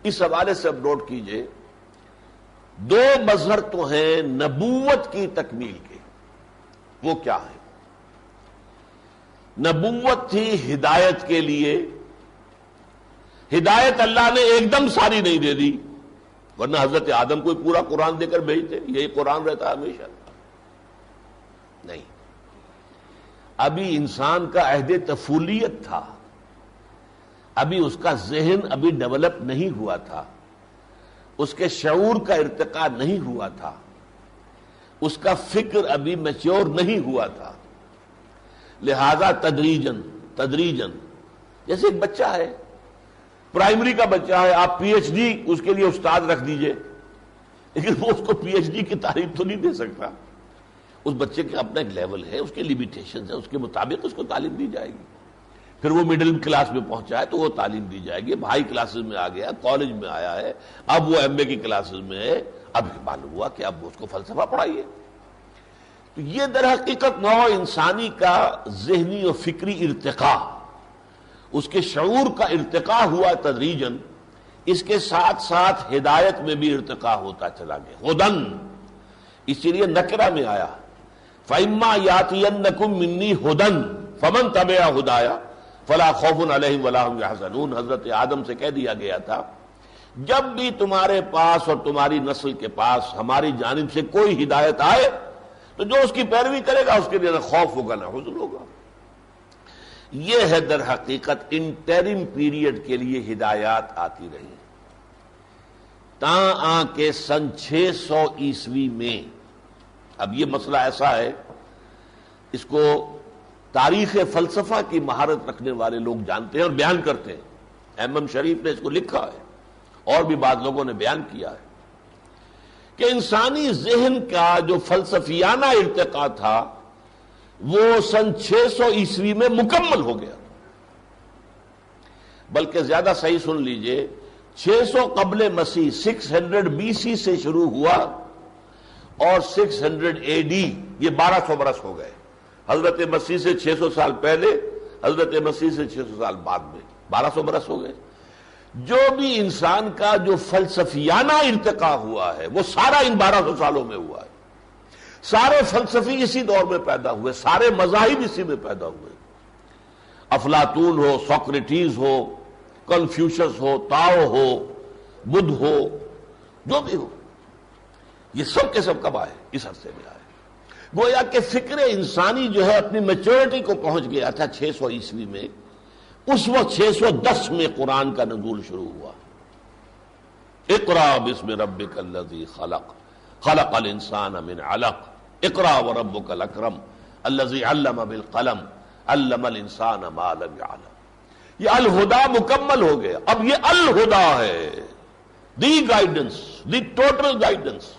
اس حوالے سے اب نوٹ کیجئے 2 مظہر تو ہیں نبوت کی تکمیل کے. وہ کیا ہے؟ نبوت تھی ہدایت کے لیے. ہدایت اللہ نے ایک دم ساری نہیں دے دی، ورنہ حضرت آدم کو پورا قرآن دے کر بھیجتے، یہی قرآن رہتا ہمیشہ. نہیں، ابھی انسان کا عہد طفولیت تھا، ابھی اس کا ذہن ابھی ڈیولپ نہیں ہوا تھا، اس کے شعور کا ارتقاء نہیں ہوا تھا، اس کا فکر ابھی میچور نہیں ہوا تھا. لہذا تدریجن جیسے ایک بچہ ہے، پرائمری کا بچہ ہے، آپ پی ایچ ڈی اس کے لیے استاد رکھ دیجئے، لیکن وہ اس کو پی ایچ ڈی کی تعریف تو نہیں دے سکتا. اس بچے کا اپنا ایک لیول ہے، اس کے لیمیٹیشنز ہیں، اس کے مطابق اس کو تعلیم دی جائے گی. پھر وہ مڈل کلاس میں پہنچا ہے تو وہ تعلیم دی جائے گی. ہائی کلاسز میں آ گیا، کالج میں آیا ہے، اب وہ ایم اے کی کلاسز میں ہے، اب معلوم ہوا کہ اب اس کو فلسفہ پڑھائیے. تو یہ در حقیقت نوع انسانی کا ذہنی اور فکری ارتقاء، اس کے شعور کا ارتقاء ہوا تدریجاً. اس کے ساتھ ساتھ ہدایت میں بھی ارتقاء ہوتا چلا گیا. ہدن اسی لیے نکرہ میں آیا، فَإِمَّا يَأْتِيَنَّكُم مِّنِّي هُدًى فَمَن تَبِعَ هُدَايَ فَلَا خَوْفٌ عَلَيْهِمْ وَلَا هُمْ يَحْزَنُونَ. حضرت آدم سے کہہ دیا گیا تھا جب بھی تمہارے پاس اور تمہاری نسل کے پاس ہماری جانب سے کوئی ہدایت آئے تو جو اس کی پیروی کرے گا اس کے لیے نہ خوف ہوگا نہ حزن ہوگا. یہ ہے در حقیقت انٹرم پیریڈ کے لیے ہدایات آتی رہی تاں کے سن 600 عیسوی میں. اب یہ مسئلہ ایسا ہے، اس کو تاریخ فلسفہ کی مہارت رکھنے والے لوگ جانتے ہیں اور بیان کرتے ہیں. ایم شریف نے اس کو لکھا ہے اور بھی بعض لوگوں نے بیان کیا ہے کہ انسانی ذہن کا جو فلسفیانہ ارتقاء تھا وہ سن 600 عیسوی میں مکمل ہو گیا. بلکہ زیادہ صحیح سن لیجئے، 600 قبل مسیح 600 بی سی سے شروع ہوا اور 600 اے ڈی یہ 1200 برس ہو گئے. حضرت مسیح سے 600 سال پہلے، حضرت مسیح سے 600 سال بعد میں 1200 برس ہو گئے. جو بھی انسان کا جو فلسفیانہ ارتقاء ہوا ہے وہ سارا ان 1200 سالوں میں ہوا ہے. سارے فلسفی اسی دور میں پیدا ہوئے، سارے مذاہب اسی میں پیدا ہوئے. افلاطون ہو، سوکریٹیز ہو، کنفیوشس ہو، تاؤ ہو، بدھ ہو، جو بھی ہو، یہ سب کے سب کب آئے؟ اس عرصے میں آئے۔ گویا کہ فکر انسانی جو ہے اپنی میچورٹی کو پہنچ گیا تھا 600 عیسوی میں، اس وقت 610 میں قرآن کا نزول شروع ہوا۔ اقرا بسم ربک الذی خلق خلق الانسان من علق اقرا وربک الاکرم الذی علم بالقلم علم الانسان ما لم یعلم۔ یہ الہدا مکمل ہو گیا، اب یہ الہدا ہے، the guidance, the total guidance.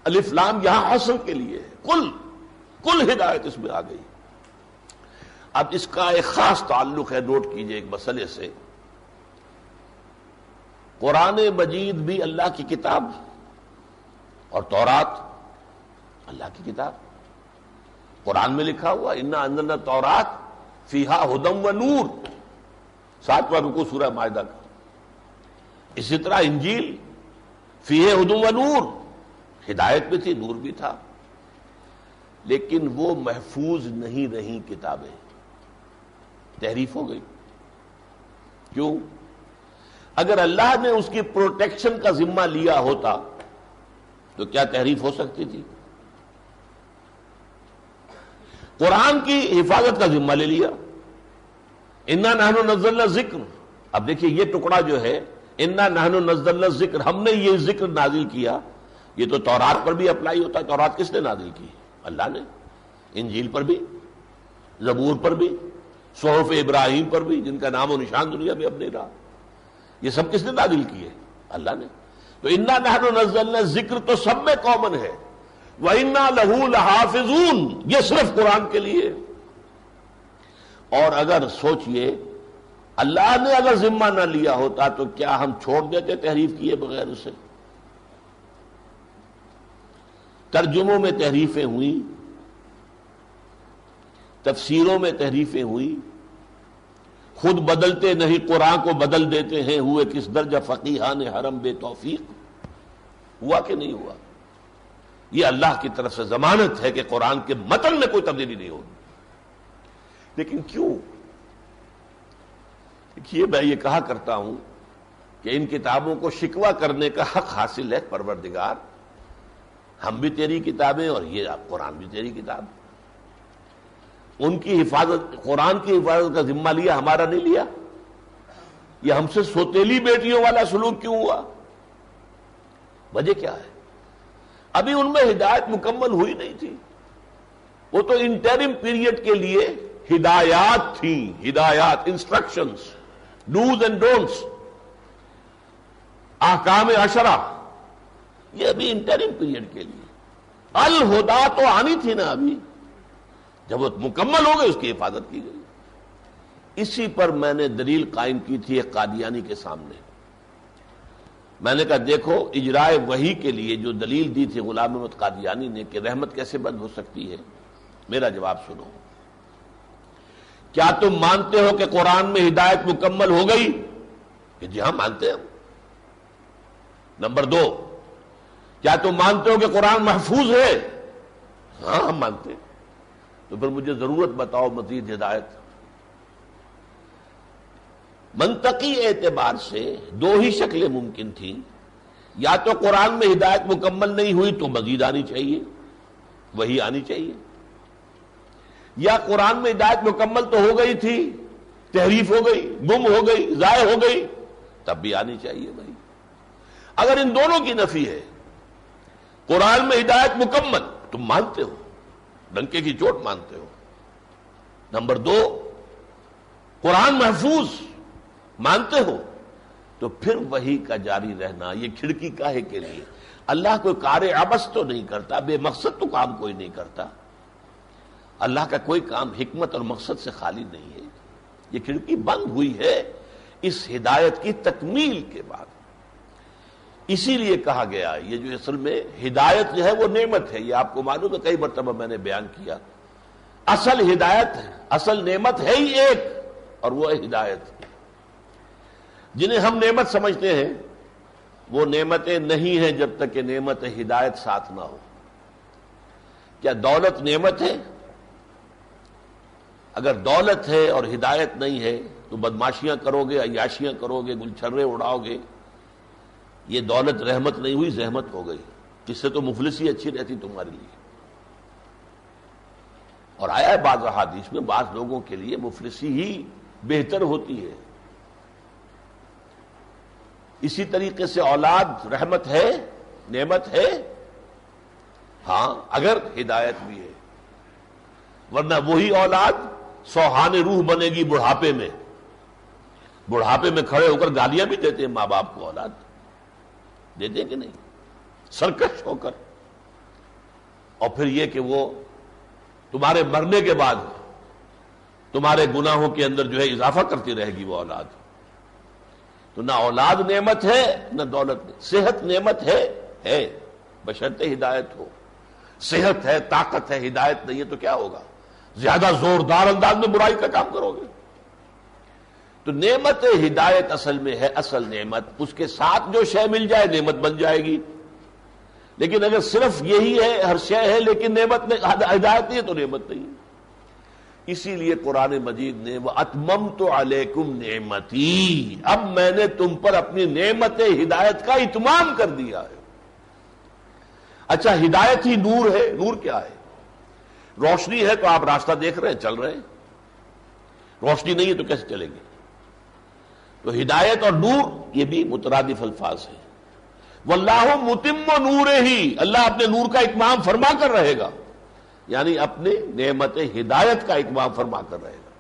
الف لام یہاں حسن کے لیے ہے، کل ہدایت اس میں آ گئی۔ اب اس کا ایک خاص تعلق ہے، نوٹ کیجئے ایک مسئلے سے۔ قرآن مجید بھی اللہ کی کتاب اور تورات اللہ کی کتاب۔ قرآن میں لکھا ہوا انا انزلنا التوراۃ فیہا ھدی و نور، 7واں رکوع سورہ مائدہ کا۔ اسی طرح انجیل فیہ ھدی و نور، ہدایت بھی تھی، نور بھی تھا، لیکن وہ محفوظ نہیں رہیں کتابیں، تحریف ہو گئی۔ کیوں؟ اگر اللہ نے اس کی پروٹیکشن کا ذمہ لیا ہوتا تو کیا تحریف ہو سکتی تھی؟ قرآن کی حفاظت کا ذمہ لے لیا، انا نحن نزلنا الذکر۔ اب دیکھیے یہ ٹکڑا جو ہے انا نحن نزلنا الذکر، ہم نے یہ ذکر نازل کیا، یہ تو تورات پر بھی اپلائی ہوتا ہے۔ تورات کس نے نازل کی؟ اللہ نے۔ انجیل پر بھی، زبور پر بھی، صحف ابراہیم پر بھی، جن کا نام و نشان دنیا میں اب نہیں رہا، یہ سب کس نے نازل کیے؟ اللہ نے۔ تو انا نحن نزلنا الذکر تو سب میں کامن ہے، وَإِنَّا لَهُ لَحَافِظُونَ، یہ صرف قرآن کے لیے۔ اور اگر سوچئے اللہ نے اگر ذمہ نہ لیا ہوتا تو کیا ہم چھوڑ دیتے تحریف کیے بغیر اسے؟ ترجموں میں تحریفیں ہوئیں، تفسیروں میں تحریفیں ہوئیں، خود بدلتے نہیں قرآن کو بدل دیتے ہیں، ہوئے کس درجہ فقیہان حرم بے توفیق۔ ہوا کہ نہیں ہوا؟ یہ اللہ کی طرف سے ضمانت ہے کہ قرآن کے متن میں کوئی تبدیلی نہیں ہوگی۔ لیکن کیوں؟ دیکھیے میں یہ کہا کرتا ہوں کہ ان کتابوں کو شکوہ کرنے کا حق حاصل ہے پروردگار، ہم بھی تیری کتابیں اور یہ قرآن بھی تیری کتاب۔ ان کی حفاظت، قرآن کی حفاظت کا ذمہ لیا، ہمارا نہیں لیا؟ یہ ہم سے سوتیلی بیٹیوں والا سلوک کیوں ہوا؟ وجہ کیا ہے؟ ابھی ان میں ہدایت مکمل ہوئی نہیں تھی، وہ تو انٹرم پیریڈ کے لیے ہدایات تھیں، ہدایات، انسٹرکشنز، ڈوز اینڈ ڈونٹس، احکام عشرہ، یہ ابھی انٹرم پیریڈ کے لیے۔ الہدا تو آنی تھی نا ابھی، جب وہ مکمل ہو گئی اس کی حفاظت کی گئی۔ اسی پر میں نے دلیل قائم کی تھی ایک قادیانی کے سامنے۔ میں نے کہا دیکھو اجرائے وحی کے لیے جو دلیل دی تھی غلام احمد قادیانی نے کہ رحمت کیسے بند ہو سکتی ہے، میرا جواب سنو۔ کیا تم مانتے ہو کہ قرآن میں ہدایت مکمل ہو گئی؟ کہ جی ہاں مانتے ہیں۔ نمبر 2، کیا تم مانتے ہو کہ قرآن محفوظ ہے؟ ہاں ہم مانتے ہیں۔ تو پھر مجھے ضرورت بتاؤ مزید ہدایت۔ منطقی اعتبار سے 2 ہی شکلیں ممکن تھیں، یا تو قرآن میں ہدایت مکمل نہیں ہوئی تو مزید آنی چاہیے، وہی آنی چاہیے، یا قرآن میں ہدایت مکمل تو ہو گئی تھی، تحریف ہو گئی، گم ہو گئی، ضائع ہو گئی، تب بھی آنی چاہیے بھائی۔ اگر ان دونوں کی نفی ہے، قرآن میں ہدایت مکمل تم مانتے ہو، ڈنکے کی چوٹ مانتے ہو، نمبر 2 قرآن محفوظ مانتے ہو، تو پھر وحی کا جاری رہنا یہ کھڑکی کاہے کے لیے؟ اللہ کوئی کار عبث تو نہیں کرتا، بے مقصد تو کام کوئی نہیں کرتا۔ اللہ کا کوئی کام حکمت اور مقصد سے خالی نہیں ہے۔ یہ کھڑکی بند ہوئی ہے اس ہدایت کی تکمیل کے بعد۔ اسی لیے کہا گیا یہ جو اصل میں ہدایت جو ہے وہ نعمت ہے، یہ آپ کو معلوم ہے، کئی مرتبہ میں نے بیان کیا۔ اصل ہدایت ہے، اصل نعمت ہے ہی ایک، اور وہ ہے ہدایت۔ جنہیں ہم نعمت سمجھتے ہیں وہ نعمتیں نہیں ہیں جب تک کہ نعمت ہدایت ساتھ نہ ہو۔ کیا دولت نعمت ہے؟ اگر دولت ہے اور ہدایت نہیں ہے تو بدماشیاں کرو گے، عیاشیاں کرو گے، گلچھرے اڑاؤ گے. یہ دولت رحمت نہیں ہوئی، زحمت ہو گئی. اس سے تو مفلسی اچھی رہتی تمہارے لیے. اور آیا ہے بعض احادیث میں بعض لوگوں کے لیے مفلسی ہی بہتر ہوتی ہے. اسی طریقے سے اولاد رحمت ہے، نعمت ہے، ہاں اگر ہدایت بھی ہے. ورنہ وہی اولاد سوہان روح بنے گی بڑھاپے میں. بڑھاپے میں کھڑے ہو کر گالیاں بھی دیتے ہیں ماں باپ کو اولاد، دیتے ہیں کہ نہیں، سرکش ہو کر. اور پھر یہ کہ وہ تمہارے مرنے کے بعد تمہارے گناہوں کے اندر جو ہے اضافہ کرتی رہے گی وہ اولاد. تو نہ اولاد نعمت ہے نہ دولت. صحت نعمت ہے بشرطِ ہدایت ہو. صحت ہے، طاقت ہے، ہدایت نہیں ہے تو کیا ہوگا؟ زیادہ زوردار انداز میں برائی کا کام کرو گے. تو نعمت ہدایت اصل میں ہے اصل نعمت. اس کے ساتھ جو شے مل جائے نعمت بن جائے گی. لیکن اگر صرف یہی ہے، ہر شے ہے لیکن نعمت نہیں، ہدایت نہیں ہے تو نعمت نہیں. اسی لیے قرآن مجید نے وَأَتْمَمْتُ عَلَيْكُمْ نِعْمَتِي، اب میں نے تم پر اپنی نعمت ہدایت کا اتمام کر دیا ہے. اچھا ہدایت ہی نور ہے. نور کیا ہے؟ روشنی ہے تو آپ راستہ دیکھ رہے ہیں، چل رہے ہیں. روشنی نہیں ہے تو کیسے چلیں گے؟ تو ہدایت اور نور یہ بھی مترادف الفاظ ہیں. واللہ متم نورہ، اللہ اپنے نور کا اتمام فرما کر رہے گا، یعنی اپنے نعمت ہدایت کا اتمام فرما کر رہے گا.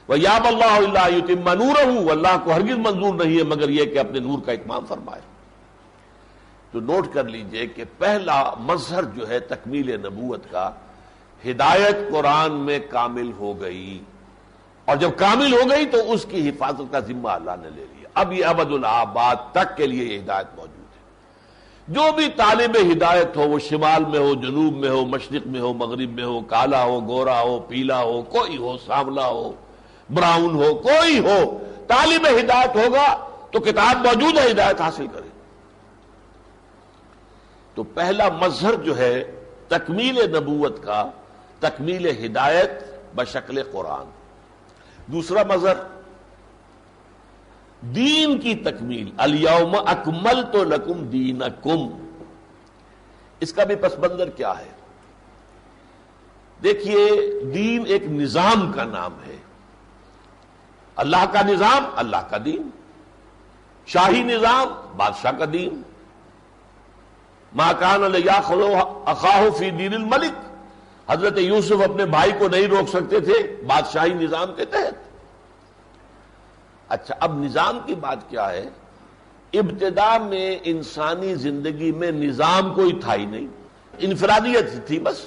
وَيَأْبَى اللَّهُ إِلَّا يُتِمَّ نُورَهُ، اللہ کو ہرگز منظور نہیں ہے مگر یہ کہ اپنے نور کا اتمام فرمائے. تو نوٹ کر لیجئے کہ پہلا مظہر جو ہے تکمیل نبوت کا، ہدایت قرآن میں کامل ہو گئی. اور جب کامل ہو گئی تو اس کی حفاظت کا ذمہ اللہ نے لے لیا. اب یہ ابد الآباد تک کے لیے یہ ہدایت موجود ہے. جو بھی طالب ہدایت ہو، وہ شمال میں ہو، جنوب میں ہو، مشرق میں ہو، مغرب میں ہو، کالا ہو، گورا ہو، پیلا ہو، کوئی ہو، سانولا ہو، براؤن ہو، کوئی ہو، طالب ہدایت ہوگا تو کتاب موجود ہے، ہدایت حاصل کرے. تو پہلا مظہر جو ہے تکمیل نبوت کا، تکمیل ہدایت بشکل قرآن. دوسرا مظہر دین کی تکمیل، الیوم اکملت لکم دینکم. اس کا بھی پس منظر کیا ہے؟ دیکھیے دین ایک نظام کا نام ہے. اللہ کا نظام، اللہ کا دین. شاہی نظام، بادشاہ کا دین. ما کان لیأخذ اخاہ فی دین الملک، حضرت یوسف اپنے بھائی کو نہیں روک سکتے تھے بادشاہی نظام کے تحت. اچھا اب نظام کی بات کیا ہے؟ ابتدا میں انسانی زندگی میں نظام کوئی تھا ہی نہیں، انفرادیت تھی بس.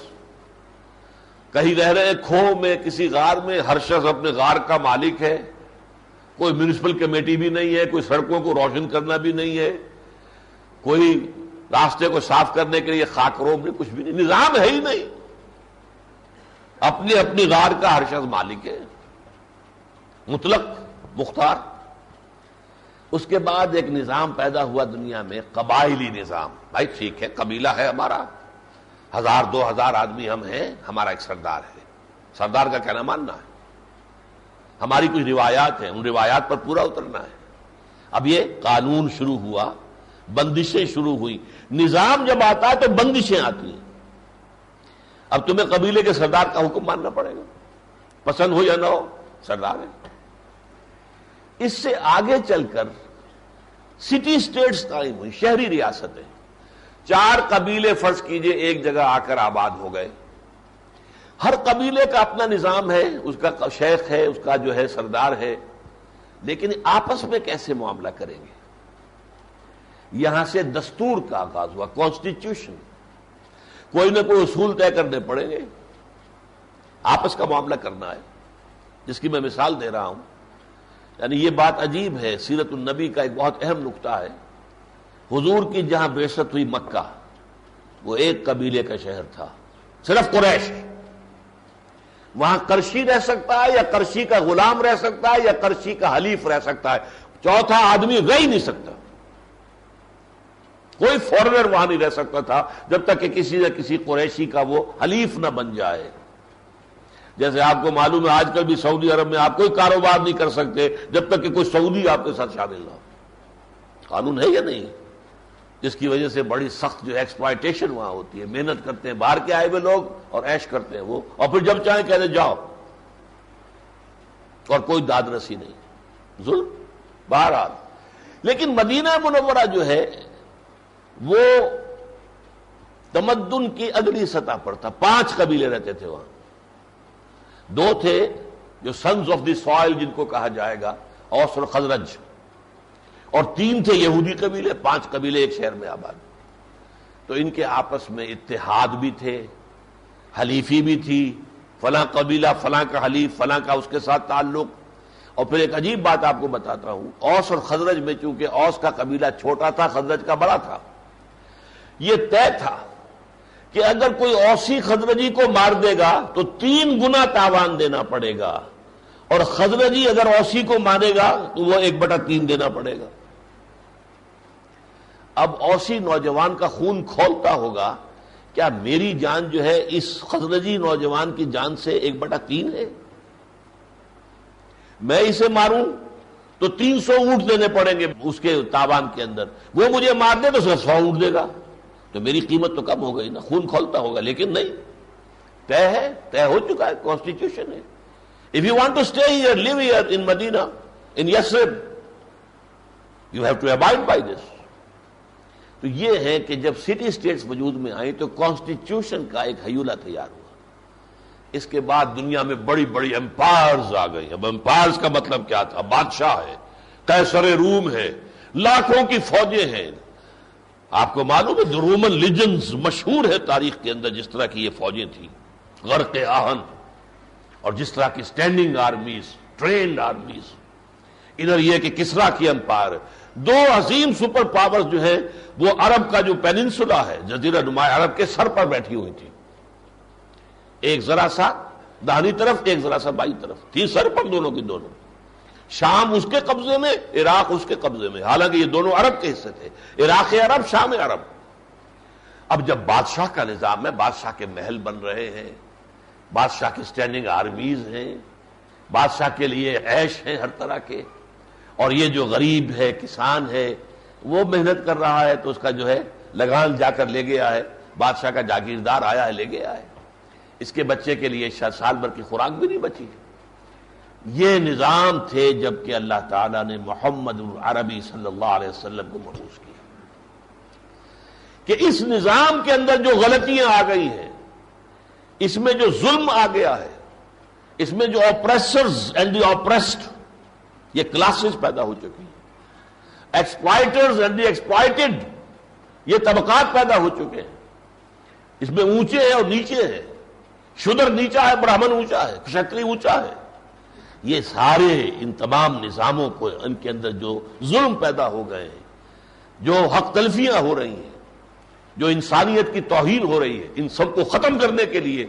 کہیں رہ رہے کھو میں، کسی غار میں، ہر شخص اپنے غار کا مالک ہے. کوئی میونسپل کمیٹی بھی نہیں ہے، کوئی سڑکوں کو روشن کرنا بھی نہیں ہے، کوئی راستے کو صاف کرنے کے لیے خاک روب نہیں، کچھ بھی نہیں، نظام ہے ہی نہیں. اپنی اپنی غار کا ہر شخص مالک ہے، مطلق مختار. اس کے بعد ایک نظام پیدا ہوا دنیا میں، قبائلی نظام. بھائی ٹھیک ہے، قبیلہ ہے ہمارا، 1000 2000 آدمی ہم ہیں، ہمارا ایک سردار ہے، سردار کا کہنا ماننا ہے. ہماری کچھ روایات ہیں، ان روایات پر پورا اترنا ہے. اب یہ قانون شروع ہوا، بندشیں شروع ہوئی. نظام جب آتا ہے تو بندشیں آتی ہیں. اب تمہیں قبیلے کے سردار کا حکم ماننا پڑے گا، پسند ہو یا نہ ہو، سردار ہے. اس سے آگے چل کر سٹی سٹیٹس قائم ہوئی، شہری ریاستیں. 4 قبیلے فرض کیجئے ایک جگہ آ کر آباد ہو گئے. ہر قبیلے کا اپنا نظام ہے، اس کا شیخ ہے، اس کا جو ہے سردار ہے. لیکن آپس میں کیسے معاملہ کریں گے؟ یہاں سے دستور کا آغاز ہوا، کانسٹیٹیوشن. کوئی نہ کوئی اصول طے کرنے پڑیں گے، آپس کا معاملہ کرنا ہے. جس کی میں مثال دے رہا ہوں، یعنی یہ بات عجیب ہے، سیرت النبی کا ایک بہت اہم نقطہ ہے. حضور کی جہاں بعثت ہوئی مکہ، وہ ایک قبیلے کا شہر تھا، صرف قریش. وہاں قرشی رہ سکتا ہے، یا قرشی کا غلام رہ سکتا ہے، یا قرشی کا حلیف رہ سکتا ہے، چوتھا آدمی رہ ہی نہیں سکتا. کوئی فورنر وہاں نہیں رہ سکتا تھا جب تک کہ کسی نہ کسی قریشی کا وہ حلیف نہ بن جائے. جیسے آپ کو معلوم ہے آج کل بھی سعودی عرب میں آپ کوئی کاروبار نہیں کر سکتے جب تک کہ کوئی سعودی آپ کے ساتھ شامل نہ ہو. قانون ہے یا نہیں؟ جس کی وجہ سے بڑی سخت جو ایکسپلائٹیشن وہاں ہوتی ہے. محنت کرتے ہیں باہر کے آئے ہوئے لوگ اور عیش کرتے ہیں وہ, اور پھر جب چاہیں کہتے جاؤ, اور کوئی داد رسی نہیں, ظلم بہرحال. لیکن مدینہ منورہ جو ہے وہ تمدن کی اگلی سطح پر تھا. 5 قبیلے رہتے تھے وہاں. 2 تھے جو سنز آف دی سوائل جن کو کہا جائے گا, اوس اور خزرج, اور 3 تھے یہودی قبیلے. 5 قبیلے ایک شہر میں آباد. تو ان کے آپس میں اتحاد بھی تھے, حلیفی بھی تھی, فلاں قبیلہ فلاں کا حلیف, فلاں کا اس کے ساتھ تعلق. اور پھر ایک عجیب بات آپ کو بتاتا ہوں, اوس اور خزرج میں چونکہ اوس کا قبیلہ چھوٹا تھا, خزرج کا بڑا تھا, یہ طے تھا کہ اگر کوئی اوسی خزرجی کو مار دے گا تو 3 گنا تاوان دینا پڑے گا, اور خزرجی اگر اوسی کو مارے گا تو وہ 1/3 دینا پڑے گا. اب اوسی نوجوان کا خون کھولتا ہوگا, کیا میری جان جو ہے اس خزرجی نوجوان کی جان سے 1/3 ہے؟ میں اسے ماروں تو 300 اونٹ دینے پڑیں گے اس کے تاوان کے اندر, وہ مجھے مار دے تو صرف 100 اونٹ دے گا, تو میری قیمت تو کم ہو گئی نا, خون کھولتا ہوگا. لیکن نہیں, طے ہے, طے ہو چکا ہے, کانسٹیٹیوشن ہے. If you want to stay here, live here in Medina, in Yathrib, you have to abide by this. تو یہ ہے کہ جب سٹی اسٹیٹس وجود میں آئیں تو کانسٹیٹیوشن کا ایک حیولہ تیار ہوا. اس کے بعد دنیا میں بڑی بڑی امپائرز آ گئی. اب امپائرز کا مطلب کیا تھا؟ بادشاہ ہے, قیصر روم ہے, لاکھوں کی فوجیں ہیں. آپ کو معلوم ہے رومن لیجنز مشہور ہے تاریخ کے اندر, جس طرح کی یہ فوجیں تھیں, غرق آہن, اور جس طرح کی سٹینڈنگ آرمیز, ٹرینڈ آرمیز. ادھر یہ کہ کسرا کی امپائر. 2 عظیم سپر پاورز جو ہیں وہ عرب کا جو پیننسولا ہے, جزیرہ نما عرب کے سر پر بیٹھی ہوئی تھی. ایک ذرا سا داہنی طرف, ایک ذرا سا بائیں طرف تھی, سر پر دونوں کی دونوں. شام اس کے قبضے میں, عراق اس کے قبضے میں, حالانکہ یہ دونوں عرب کے حصے تھے, عراق عرب, شام عرب. اب جب بادشاہ کا نظام ہے, بادشاہ کے محل بن رہے ہیں, بادشاہ کی سٹینڈنگ آرمیز ہیں, بادشاہ کے لیے عیش ہیں ہر طرح کے, اور یہ جو غریب ہے, کسان ہے, وہ محنت کر رہا ہے تو اس کا جو ہے لگان جا کر لے گیا ہے, بادشاہ کا جاگیردار آیا ہے لے گیا ہے, اس کے بچے کے لیے سال بھر کی خوراک بھی نہیں بچی. یہ نظام تھے جب کہ اللہ تعالیٰ نے محمد العربی صلی اللہ علیہ وسلم کو مبعوث کیا. کہ اس نظام کے اندر جو غلطیاں آ گئی ہیں, اس میں جو ظلم آ گیا ہے, اس میں جو آپریسرز اینڈ دی آپریسڈ, یہ کلاسز پیدا ہو چکی ہیں, ایکسپلائٹرز اینڈ دی ایکسپلائٹڈ, یہ طبقات پیدا ہو چکے ہیں. اس میں اونچے ہیں اور نیچے ہیں, شودر نیچا ہے, برہمن اونچا ہے, کشتری اونچا ہے. یہ سارے ان تمام نظاموں کو, ان کے اندر جو ظلم پیدا ہو گئے ہیں, جو حق تلفیاں ہو رہی ہیں, جو انسانیت کی توہین ہو رہی ہے, ان سب کو ختم کرنے کے لیے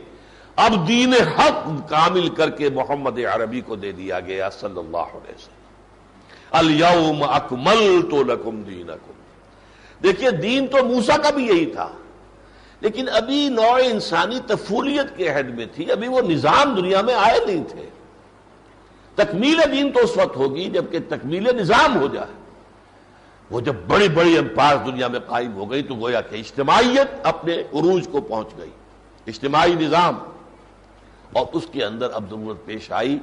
اب دین حق کامل کر کے محمد عربی کو دے دیا گیا صلی اللہ علیہ وسلم. الیوم اکملت لکم دینکم. دیکھیے دین تو موسیٰ کا بھی یہی تھا, لیکن ابھی نوع انسانی طفولیت کے عہد میں تھی, ابھی وہ نظام دنیا میں آئے نہیں تھے. تکمیل دین تو اس وقت ہوگی جبکہ تکمیل نظام ہو جائے. وہ جب بڑی بڑی امپائر دنیا میں قائم ہو گئی تو گویا کہ اجتماعیت اپنے عروج کو پہنچ گئی, اجتماعی نظام. اور اس کے اندر اب ضرورت پیش آئی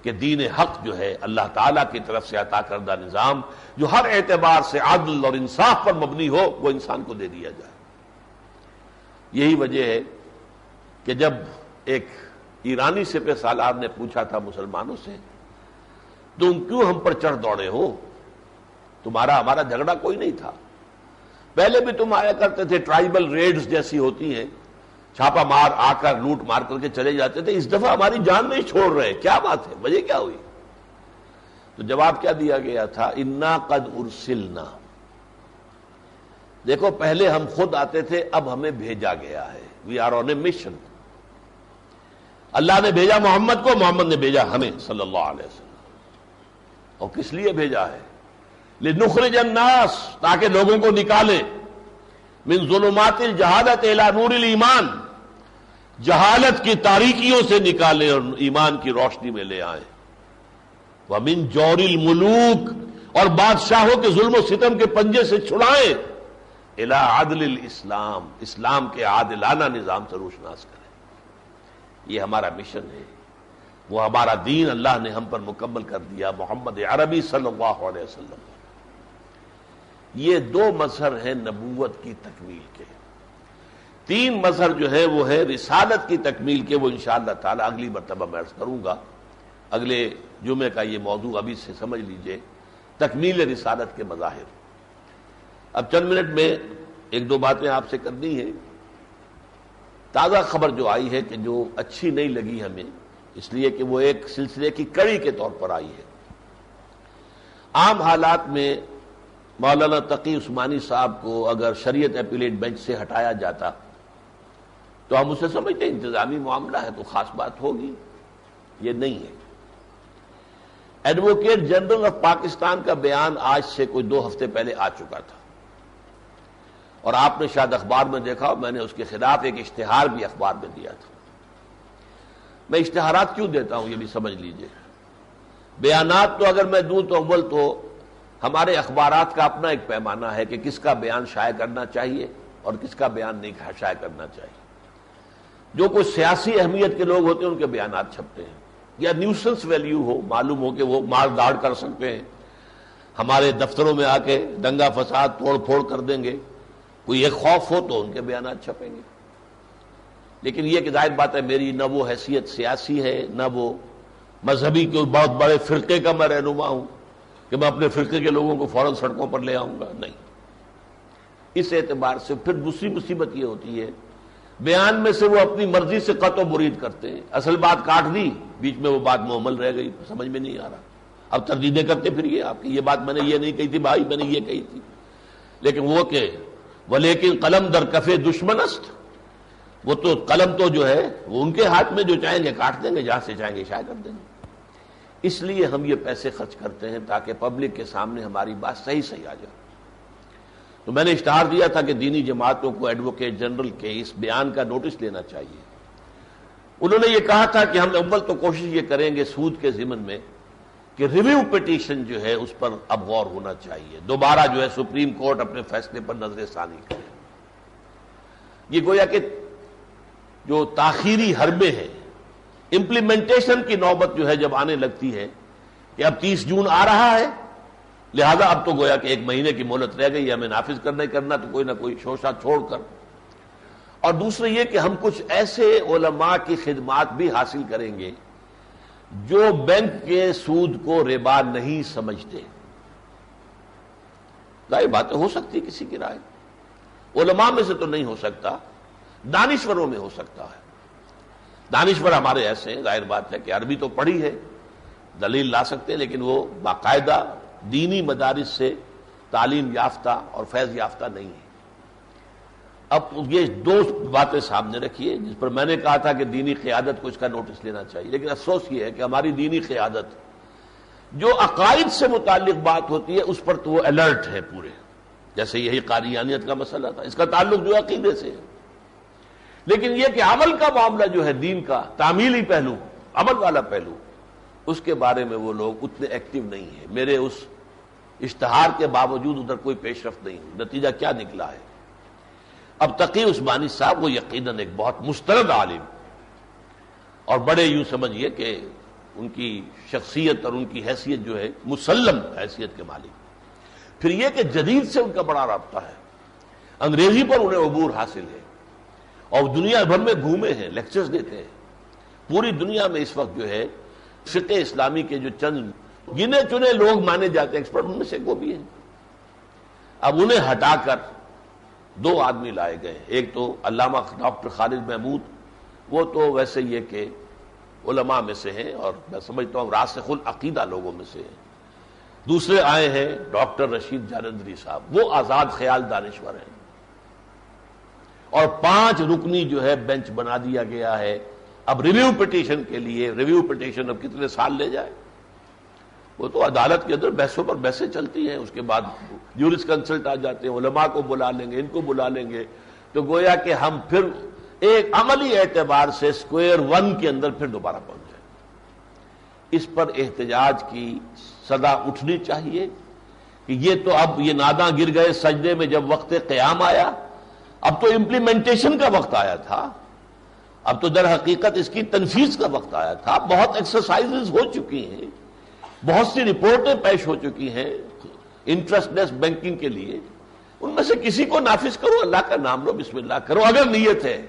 کہ دین حق جو ہے اللہ تعالیٰ کی طرف سے عطا کردہ نظام, جو ہر اعتبار سے عدل اور انصاف پر مبنی ہو, وہ انسان کو دے دیا جائے. یہی وجہ ہے کہ جب ایک ایرانی سپہ سالار نے پوچھا تھا مسلمانوں سے, تم کیوں ہم پر چڑھ دوڑے ہو, تمہارا ہمارا جھگڑا کوئی نہیں تھا, پہلے بھی تم آیا کرتے تھے, ٹرائبل ریڈز جیسی ہوتی ہیں, چھاپا مار آ کر لوٹ مار کر کے چلے جاتے تھے, اس دفعہ ہماری جان نہیں چھوڑ رہے, کیا بات ہے, وجہ کیا ہوئی؟ تو جواب کیا دیا گیا تھا, انا قد ارسلنا. دیکھو پہلے ہم خود آتے تھے, اب ہمیں بھیجا گیا ہے, we are on a mission. اللہ نے بھیجا محمد کو, محمد نے بھیجا ہمیں صلی اللہ علیہ وسلم. اور کس لیے بھیجا ہے؟ لنخرج الناس, تاکہ لوگوں کو نکالے, من ظلمات الجہالت الی نور الایمان, جہالت کی تاریکیوں سے نکالیں اور ایمان کی روشنی میں لے آئیں. وَمِن جَوْرِ الْمُلُوكِ اور بادشاہوں کے ظلم و ستم کے پنجے سے چھڑائیں. اِلَىٰ عَدْلِ الْإِسْلام اسلام کے عادلانہ نظام سے روشناس کریں. یہ ہمارا مشن ہے. وہ ہمارا دین اللہ نے ہم پر مکمل کر دیا محمد عربی صلی اللہ علیہ وسلم. یہ 2 مظہر ہیں نبوت کی تکمیل کے. 3 مظہر جو ہے وہ ہے رسالت کی تکمیل کے. وہ انشاءاللہ تعالی اگلی مرتبہ میں عرض کروں گا. اگلے جمعے کا یہ موضوع ابھی سے سمجھ لیجئے، تکمیل رسالت کے مظاہر. اب چند منٹ میں 1-2 باتیں آپ سے کرنی ہے. تازہ خبر جو آئی ہے کہ جو اچھی نہیں لگی ہمیں، اس لیے کہ وہ ایک سلسلے کی کڑی کے طور پر آئی ہے. عام حالات میں مولانا تقی عثمانی صاحب کو اگر شریعت اپیلیٹ بینچ سے ہٹایا جاتا تو ہم اسے سمجھتے ہیں انتظامی معاملہ ہے تو خاص بات ہوگی. یہ نہیں ہے. ایڈوکیٹ جنرل آف پاکستان کا بیان آج سے کوئی 2 ہفتے پہلے آ چکا تھا، اور آپ نے شاید اخبار میں دیکھا، میں نے اس کے خلاف ایک اشتہار بھی اخبار میں دیا تھا. میں اشتہارات کیوں دیتا ہوں یہ بھی سمجھ لیجئے. بیانات تو اگر میں دوں تو اول تو ہمارے اخبارات کا اپنا ایک پیمانہ ہے کہ کس کا بیان شائع کرنا چاہیے اور کس کا بیان نہیں شائع کرنا چاہیے. جو کچھ سیاسی اہمیت کے لوگ ہوتے ہیں ان کے بیانات چھپتے ہیں، یا نیوسنس ویلیو ہو، معلوم ہو کہ وہ مار داڑ کر سکتے ہیں، ہمارے دفتروں میں آ کے دنگا فساد توڑ پھوڑ کر دیں گے، کوئی ایک خوف ہو تو ان کے بیانات چھپیں گے. لیکن یہ کہ ظاہر بات ہے میری نہ وہ حیثیت سیاسی ہے، نہ وہ مذہبی کوئی بہت بڑے فرقے کا میں رہنما ہوں کہ میں اپنے فرقے کے لوگوں کو فوراً سڑکوں پر لے آؤں گا. نہیں. اس اعتبار سے پھر دوسری مصیبت یہ ہوتی ہے بیان میں سے وہ اپنی مرضی سے قط و برید کرتے ہیں. اصل بات کاٹ دی، بیچ میں وہ بات محمل رہ گئی، سمجھ میں نہیں آ رہا. اب تردیدیں کرتے پھر یہ آپ کی یہ بات میں نے یہ نہیں کہی تھی بھائی، میں نے یہ کہی تھی. لیکن وہ کہ ولیکن قلم در کف دشمن است، وہ تو قلم تو جو ہے وہ ان کے ہاتھ میں، جو چاہیں گے کاٹ دیں گے، جہاں سے چاہیں گے شائع کر دیں گے. اس لیے ہم یہ پیسے خرچ کرتے ہیں تاکہ پبلک کے سامنے ہماری بات صحیح آ جائے. تو میں نے اشتہار دیا تھا کہ دینی جماعتوں کو ایڈوکیٹ جنرل کے اس بیان کا نوٹس لینا چاہیے. انہوں نے یہ کہا تھا کہ ہم اول تو کوشش یہ کریں گے سود کے ضمن میں کہ ریویو پٹیشن جو ہے اس پر اب غور ہونا چاہیے، دوبارہ جو ہے سپریم کورٹ اپنے فیصلے پر نظر ثانی کرے. یہ گویا کہ جو تاخیری حربے ہیں، امپلیمنٹیشن کی نوبت جو ہے جب آنے لگتی ہے کہ اب 30 جون آ رہا ہے، لہذا اب تو گویا کہ 1 مہینے کی مہلت رہ گئی، ہمیں نافذ کرنا تو کوئی نہ کوئی شوشہ چھوڑ کر. اور دوسرے یہ کہ ہم کچھ ایسے علماء کی خدمات بھی حاصل کریں گے جو بینک کے سود کو ربا نہیں سمجھتے. ظاہر باتیں ہو سکتی کسی کی رائے، علماء میں سے تو نہیں ہو سکتا، دانشوروں میں ہو سکتا ہے. دانشور ہمارے ایسے ہیں، ظاہر بات ہے کہ عربی تو پڑھی ہے، دلیل لا سکتے ہیں، لیکن وہ باقاعدہ دینی مدارس سے تعلیم یافتہ اور فیض یافتہ نہیں ہے. اب یہ 2 باتیں سامنے رکھیے جس پر میں نے کہا تھا کہ دینی قیادت کو اس کا نوٹس لینا چاہیے. لیکن افسوس یہ ہے کہ ہماری دینی قیادت جو عقائد سے متعلق بات ہوتی ہے اس پر تو وہ الرٹ ہے پورے، جیسے یہی قادیانیت کا مسئلہ تھا، اس کا تعلق جو عقیدے سے ہے. لیکن یہ کہ عمل کا معاملہ جو ہے دین کا تعمیلی پہلو، عمل والا پہلو، اس کے بارے میں وہ لوگ اتنے ایکٹیو نہیں ہیں. میرے اس اشتہار کے باوجود ادھر کوئی پیش رفت نہیں ہوئی. نتیجہ کیا نکلا ہے؟ اب تقی عثمانی صاحب وہ یقیناً ایک بہت مستند عالم اور بڑے یوں سمجھیے کہ ان کی شخصیت اور ان کی حیثیت جو ہے مسلم حیثیت کے مالک. پھر یہ کہ جدید سے ان کا بڑا رابطہ ہے، انگریزی پر انہیں عبور حاصل ہے اور دنیا بھر میں گھومے ہیں، لیکچرز دیتے ہیں. پوری دنیا میں اس وقت جو ہے فقہ اسلامی کے جو چند گنے چنے لوگ مانے جاتے ہیں ایکسپرٹ، ان میں سے وہ بھی ہیں. اب انہیں ہٹا کر 2 آدمی لائے گئے. ایک تو علامہ ڈاکٹر خالد محمود، وہ تو ویسے یہ کہ علماء میں سے ہیں اور میں سمجھتا ہوں راسخ العقیدہ لوگوں میں سے ہیں. دوسرے آئے ہیں ڈاکٹر رشید جالندھری صاحب، وہ آزاد خیال دانشور ہیں. اور 5 رکنی جو ہے بینچ بنا دیا گیا ہے اب ریویو پٹیشن کے لیے. ریویو پٹیشن اب کتنے سال لے جائے، وہ تو عدالت کے اندر بحثوں پر بحثیں چلتی ہیں، اس کے بعد جورس کنسلٹ آ جاتے ہیں، علماء کو بلا لیں گے، ان کو بلا لیں گے، تو گویا کہ ہم پھر ایک عملی اعتبار سے سکوئر ون کے اندر پھر دوبارہ پہنچ جائے. اس پر احتجاج کی صدا اٹھنی چاہیے کہ یہ تو اب یہ ناداں گر گئے سجدے میں جب وقت قیام آیا، اب تو امپلیمنٹیشن کا وقت آیا تھا، اب تو در حقیقت اس کی تنفیذ کا وقت آیا تھا. بہت ایکسرسائزز ہو چکی ہیں، بہت سی رپورٹیں پیش ہو چکی ہیں انٹرسٹ لیس بینکنگ کے لیے. ان میں سے کسی کو نافذ کرو، اللہ کا نام لو، بسم اللہ کرو اگر نیت ہے،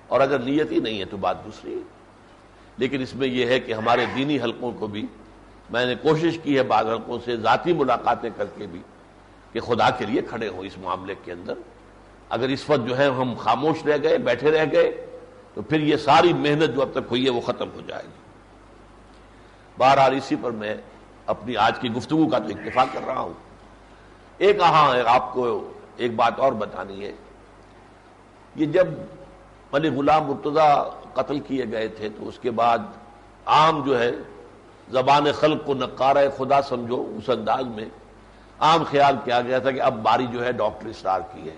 اور اگر نیت ہی نہیں ہے تو بات دوسری ہے. لیکن اس میں یہ ہے کہ ہمارے دینی حلقوں کو بھی میں نے کوشش کی ہے بعض حلقوں سے ذاتی ملاقاتیں کر کے بھی کہ خدا کے لیے کھڑے ہوں اس معاملے کے اندر. اگر اس وقت جو ہے ہم خاموش رہ گئے، بیٹھے رہ گئے، تو پھر یہ ساری محنت جو اب تک ہوئی ہے وہ ختم ہو جائے گی. بہرحال اسی پر میں اپنی آج کی گفتگو کا تو اکتفا کر رہا ہوں. آپ کو ایک بات اور بتانی ہے. یہ جب ملک غلام مرتضیٰ قتل کیے گئے تھے تو اس کے بعد عام جو ہے زبان خلق کو نقارہ خدا سمجھو اس انداز میں عام خیال کیا گیا تھا کہ اب باری جو ہے ڈاکٹر اسرار کی ہے.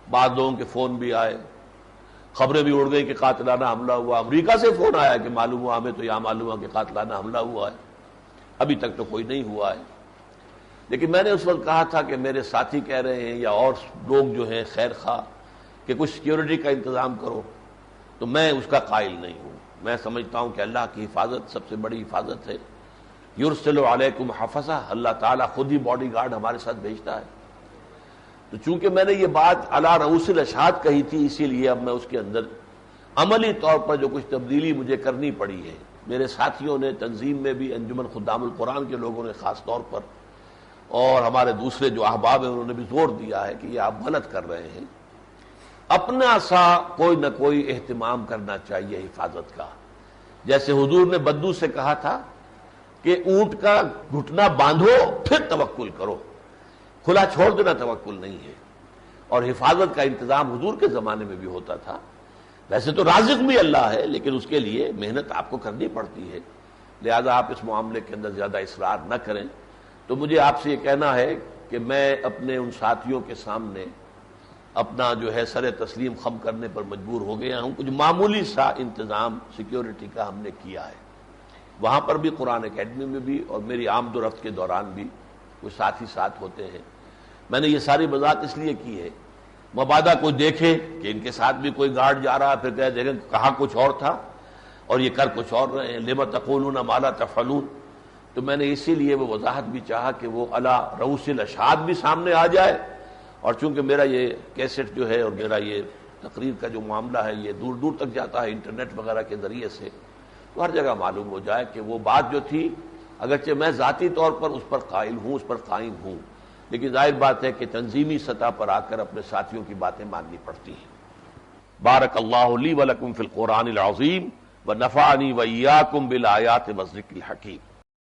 بعض لوگوں کے فون بھی آئے، خبریں بھی اڑ گئی کہ قاتلانہ حملہ ہوا. امریکہ سے فون آیا کہ معلوم ہوا ہمیں تو یہاں معلوم ہوا کہ قاتلانہ حملہ ہوا ہے. ابھی تک تو کوئی نہیں ہوا ہے. لیکن میں نے اس وقت کہا تھا کہ میرے ساتھی کہہ رہے ہیں یا اور لوگ جو ہیں خیر خواہ کہ کچھ سیکیورٹی کا انتظام کرو، تو میں اس کا قائل نہیں ہوں. میں سمجھتا ہوں کہ اللہ کی حفاظت سب سے بڑی حفاظت ہے. یرسل علیکم حفظہ، اللہ تعالیٰ خود ہی باڈی گارڈ ہمارے ساتھ بھیجتا ہے. تو چونکہ میں نے یہ بات علی رؤوس الاشہاد کہی تھی، اسی لیے اب میں اس کے اندر عملی طور پر جو کچھ تبدیلی مجھے کرنی پڑی ہے، میرے ساتھیوں نے تنظیم میں بھی، انجمن خدام القرآن کے لوگوں نے خاص طور پر، اور ہمارے دوسرے جو احباب ہیں انہوں نے بھی زور دیا ہے کہ یہ آپ غلط کر رہے ہیں. اپنا سا کوئی نہ کوئی اہتمام کرنا چاہیے حفاظت کا. جیسے حضور نے بدو سے کہا تھا کہ اونٹ کا گھٹنا باندھو پھر توکل کرو، کھلا چھوڑ دینا توکل نہیں ہے. اور حفاظت کا انتظام حضور کے زمانے میں بھی ہوتا تھا. ویسے تو رازق بھی اللہ ہے، لیکن اس کے لیے محنت آپ کو کرنی پڑتی ہے. لہذا آپ اس معاملے کے اندر زیادہ اصرار نہ کریں. تو مجھے آپ سے یہ کہنا ہے کہ میں اپنے ان ساتھیوں کے سامنے اپنا جو ہے سر تسلیم خم کرنے پر مجبور ہو گیا ہوں. کچھ معمولی سا انتظام سیکیورٹی کا ہم نے کیا ہے. وہاں پر بھی قرآن اکیڈمی میں بھی اور میری آمد و رفت کے دوران بھی کچھ ساتھی ساتھ ہوتے ہیں. میں نے یہ ساری وضاحت اس لیے کی ہے مبادا کوئی دیکھے کہ ان کے ساتھ بھی کوئی گارڈ جا رہا، پھر کہے دیکھیں کہا کچھ اور تھا اور یہ کر کچھ اور رہے ہیں. لم تقولون ما لا تفعلون. تو میں نے اسی لیے وہ وضاحت بھی چاہا کہ وہ علی رؤوس الاشہاد بھی سامنے آ جائے. اور چونکہ میرا یہ کیسٹ جو ہے اور میرا یہ تقریر کا جو معاملہ ہے یہ دور دور تک جاتا ہے انٹرنیٹ وغیرہ کے ذریعے سے، تو ہر جگہ معلوم ہو جائے کہ وہ بات جو تھی، اگرچہ میں ذاتی طور پر اس پر قائل ہوں، اس پر قائم ہوں، لیکن ظاہر بات ہے کہ تنظیمی سطح پر آ کر اپنے ساتھیوں کی باتیں ماننی پڑتی ہیں. بارک اللہ لی ولکم فی القرآن العظیم ونفعنی وإیاکم بالآیات والذکر الحکیم.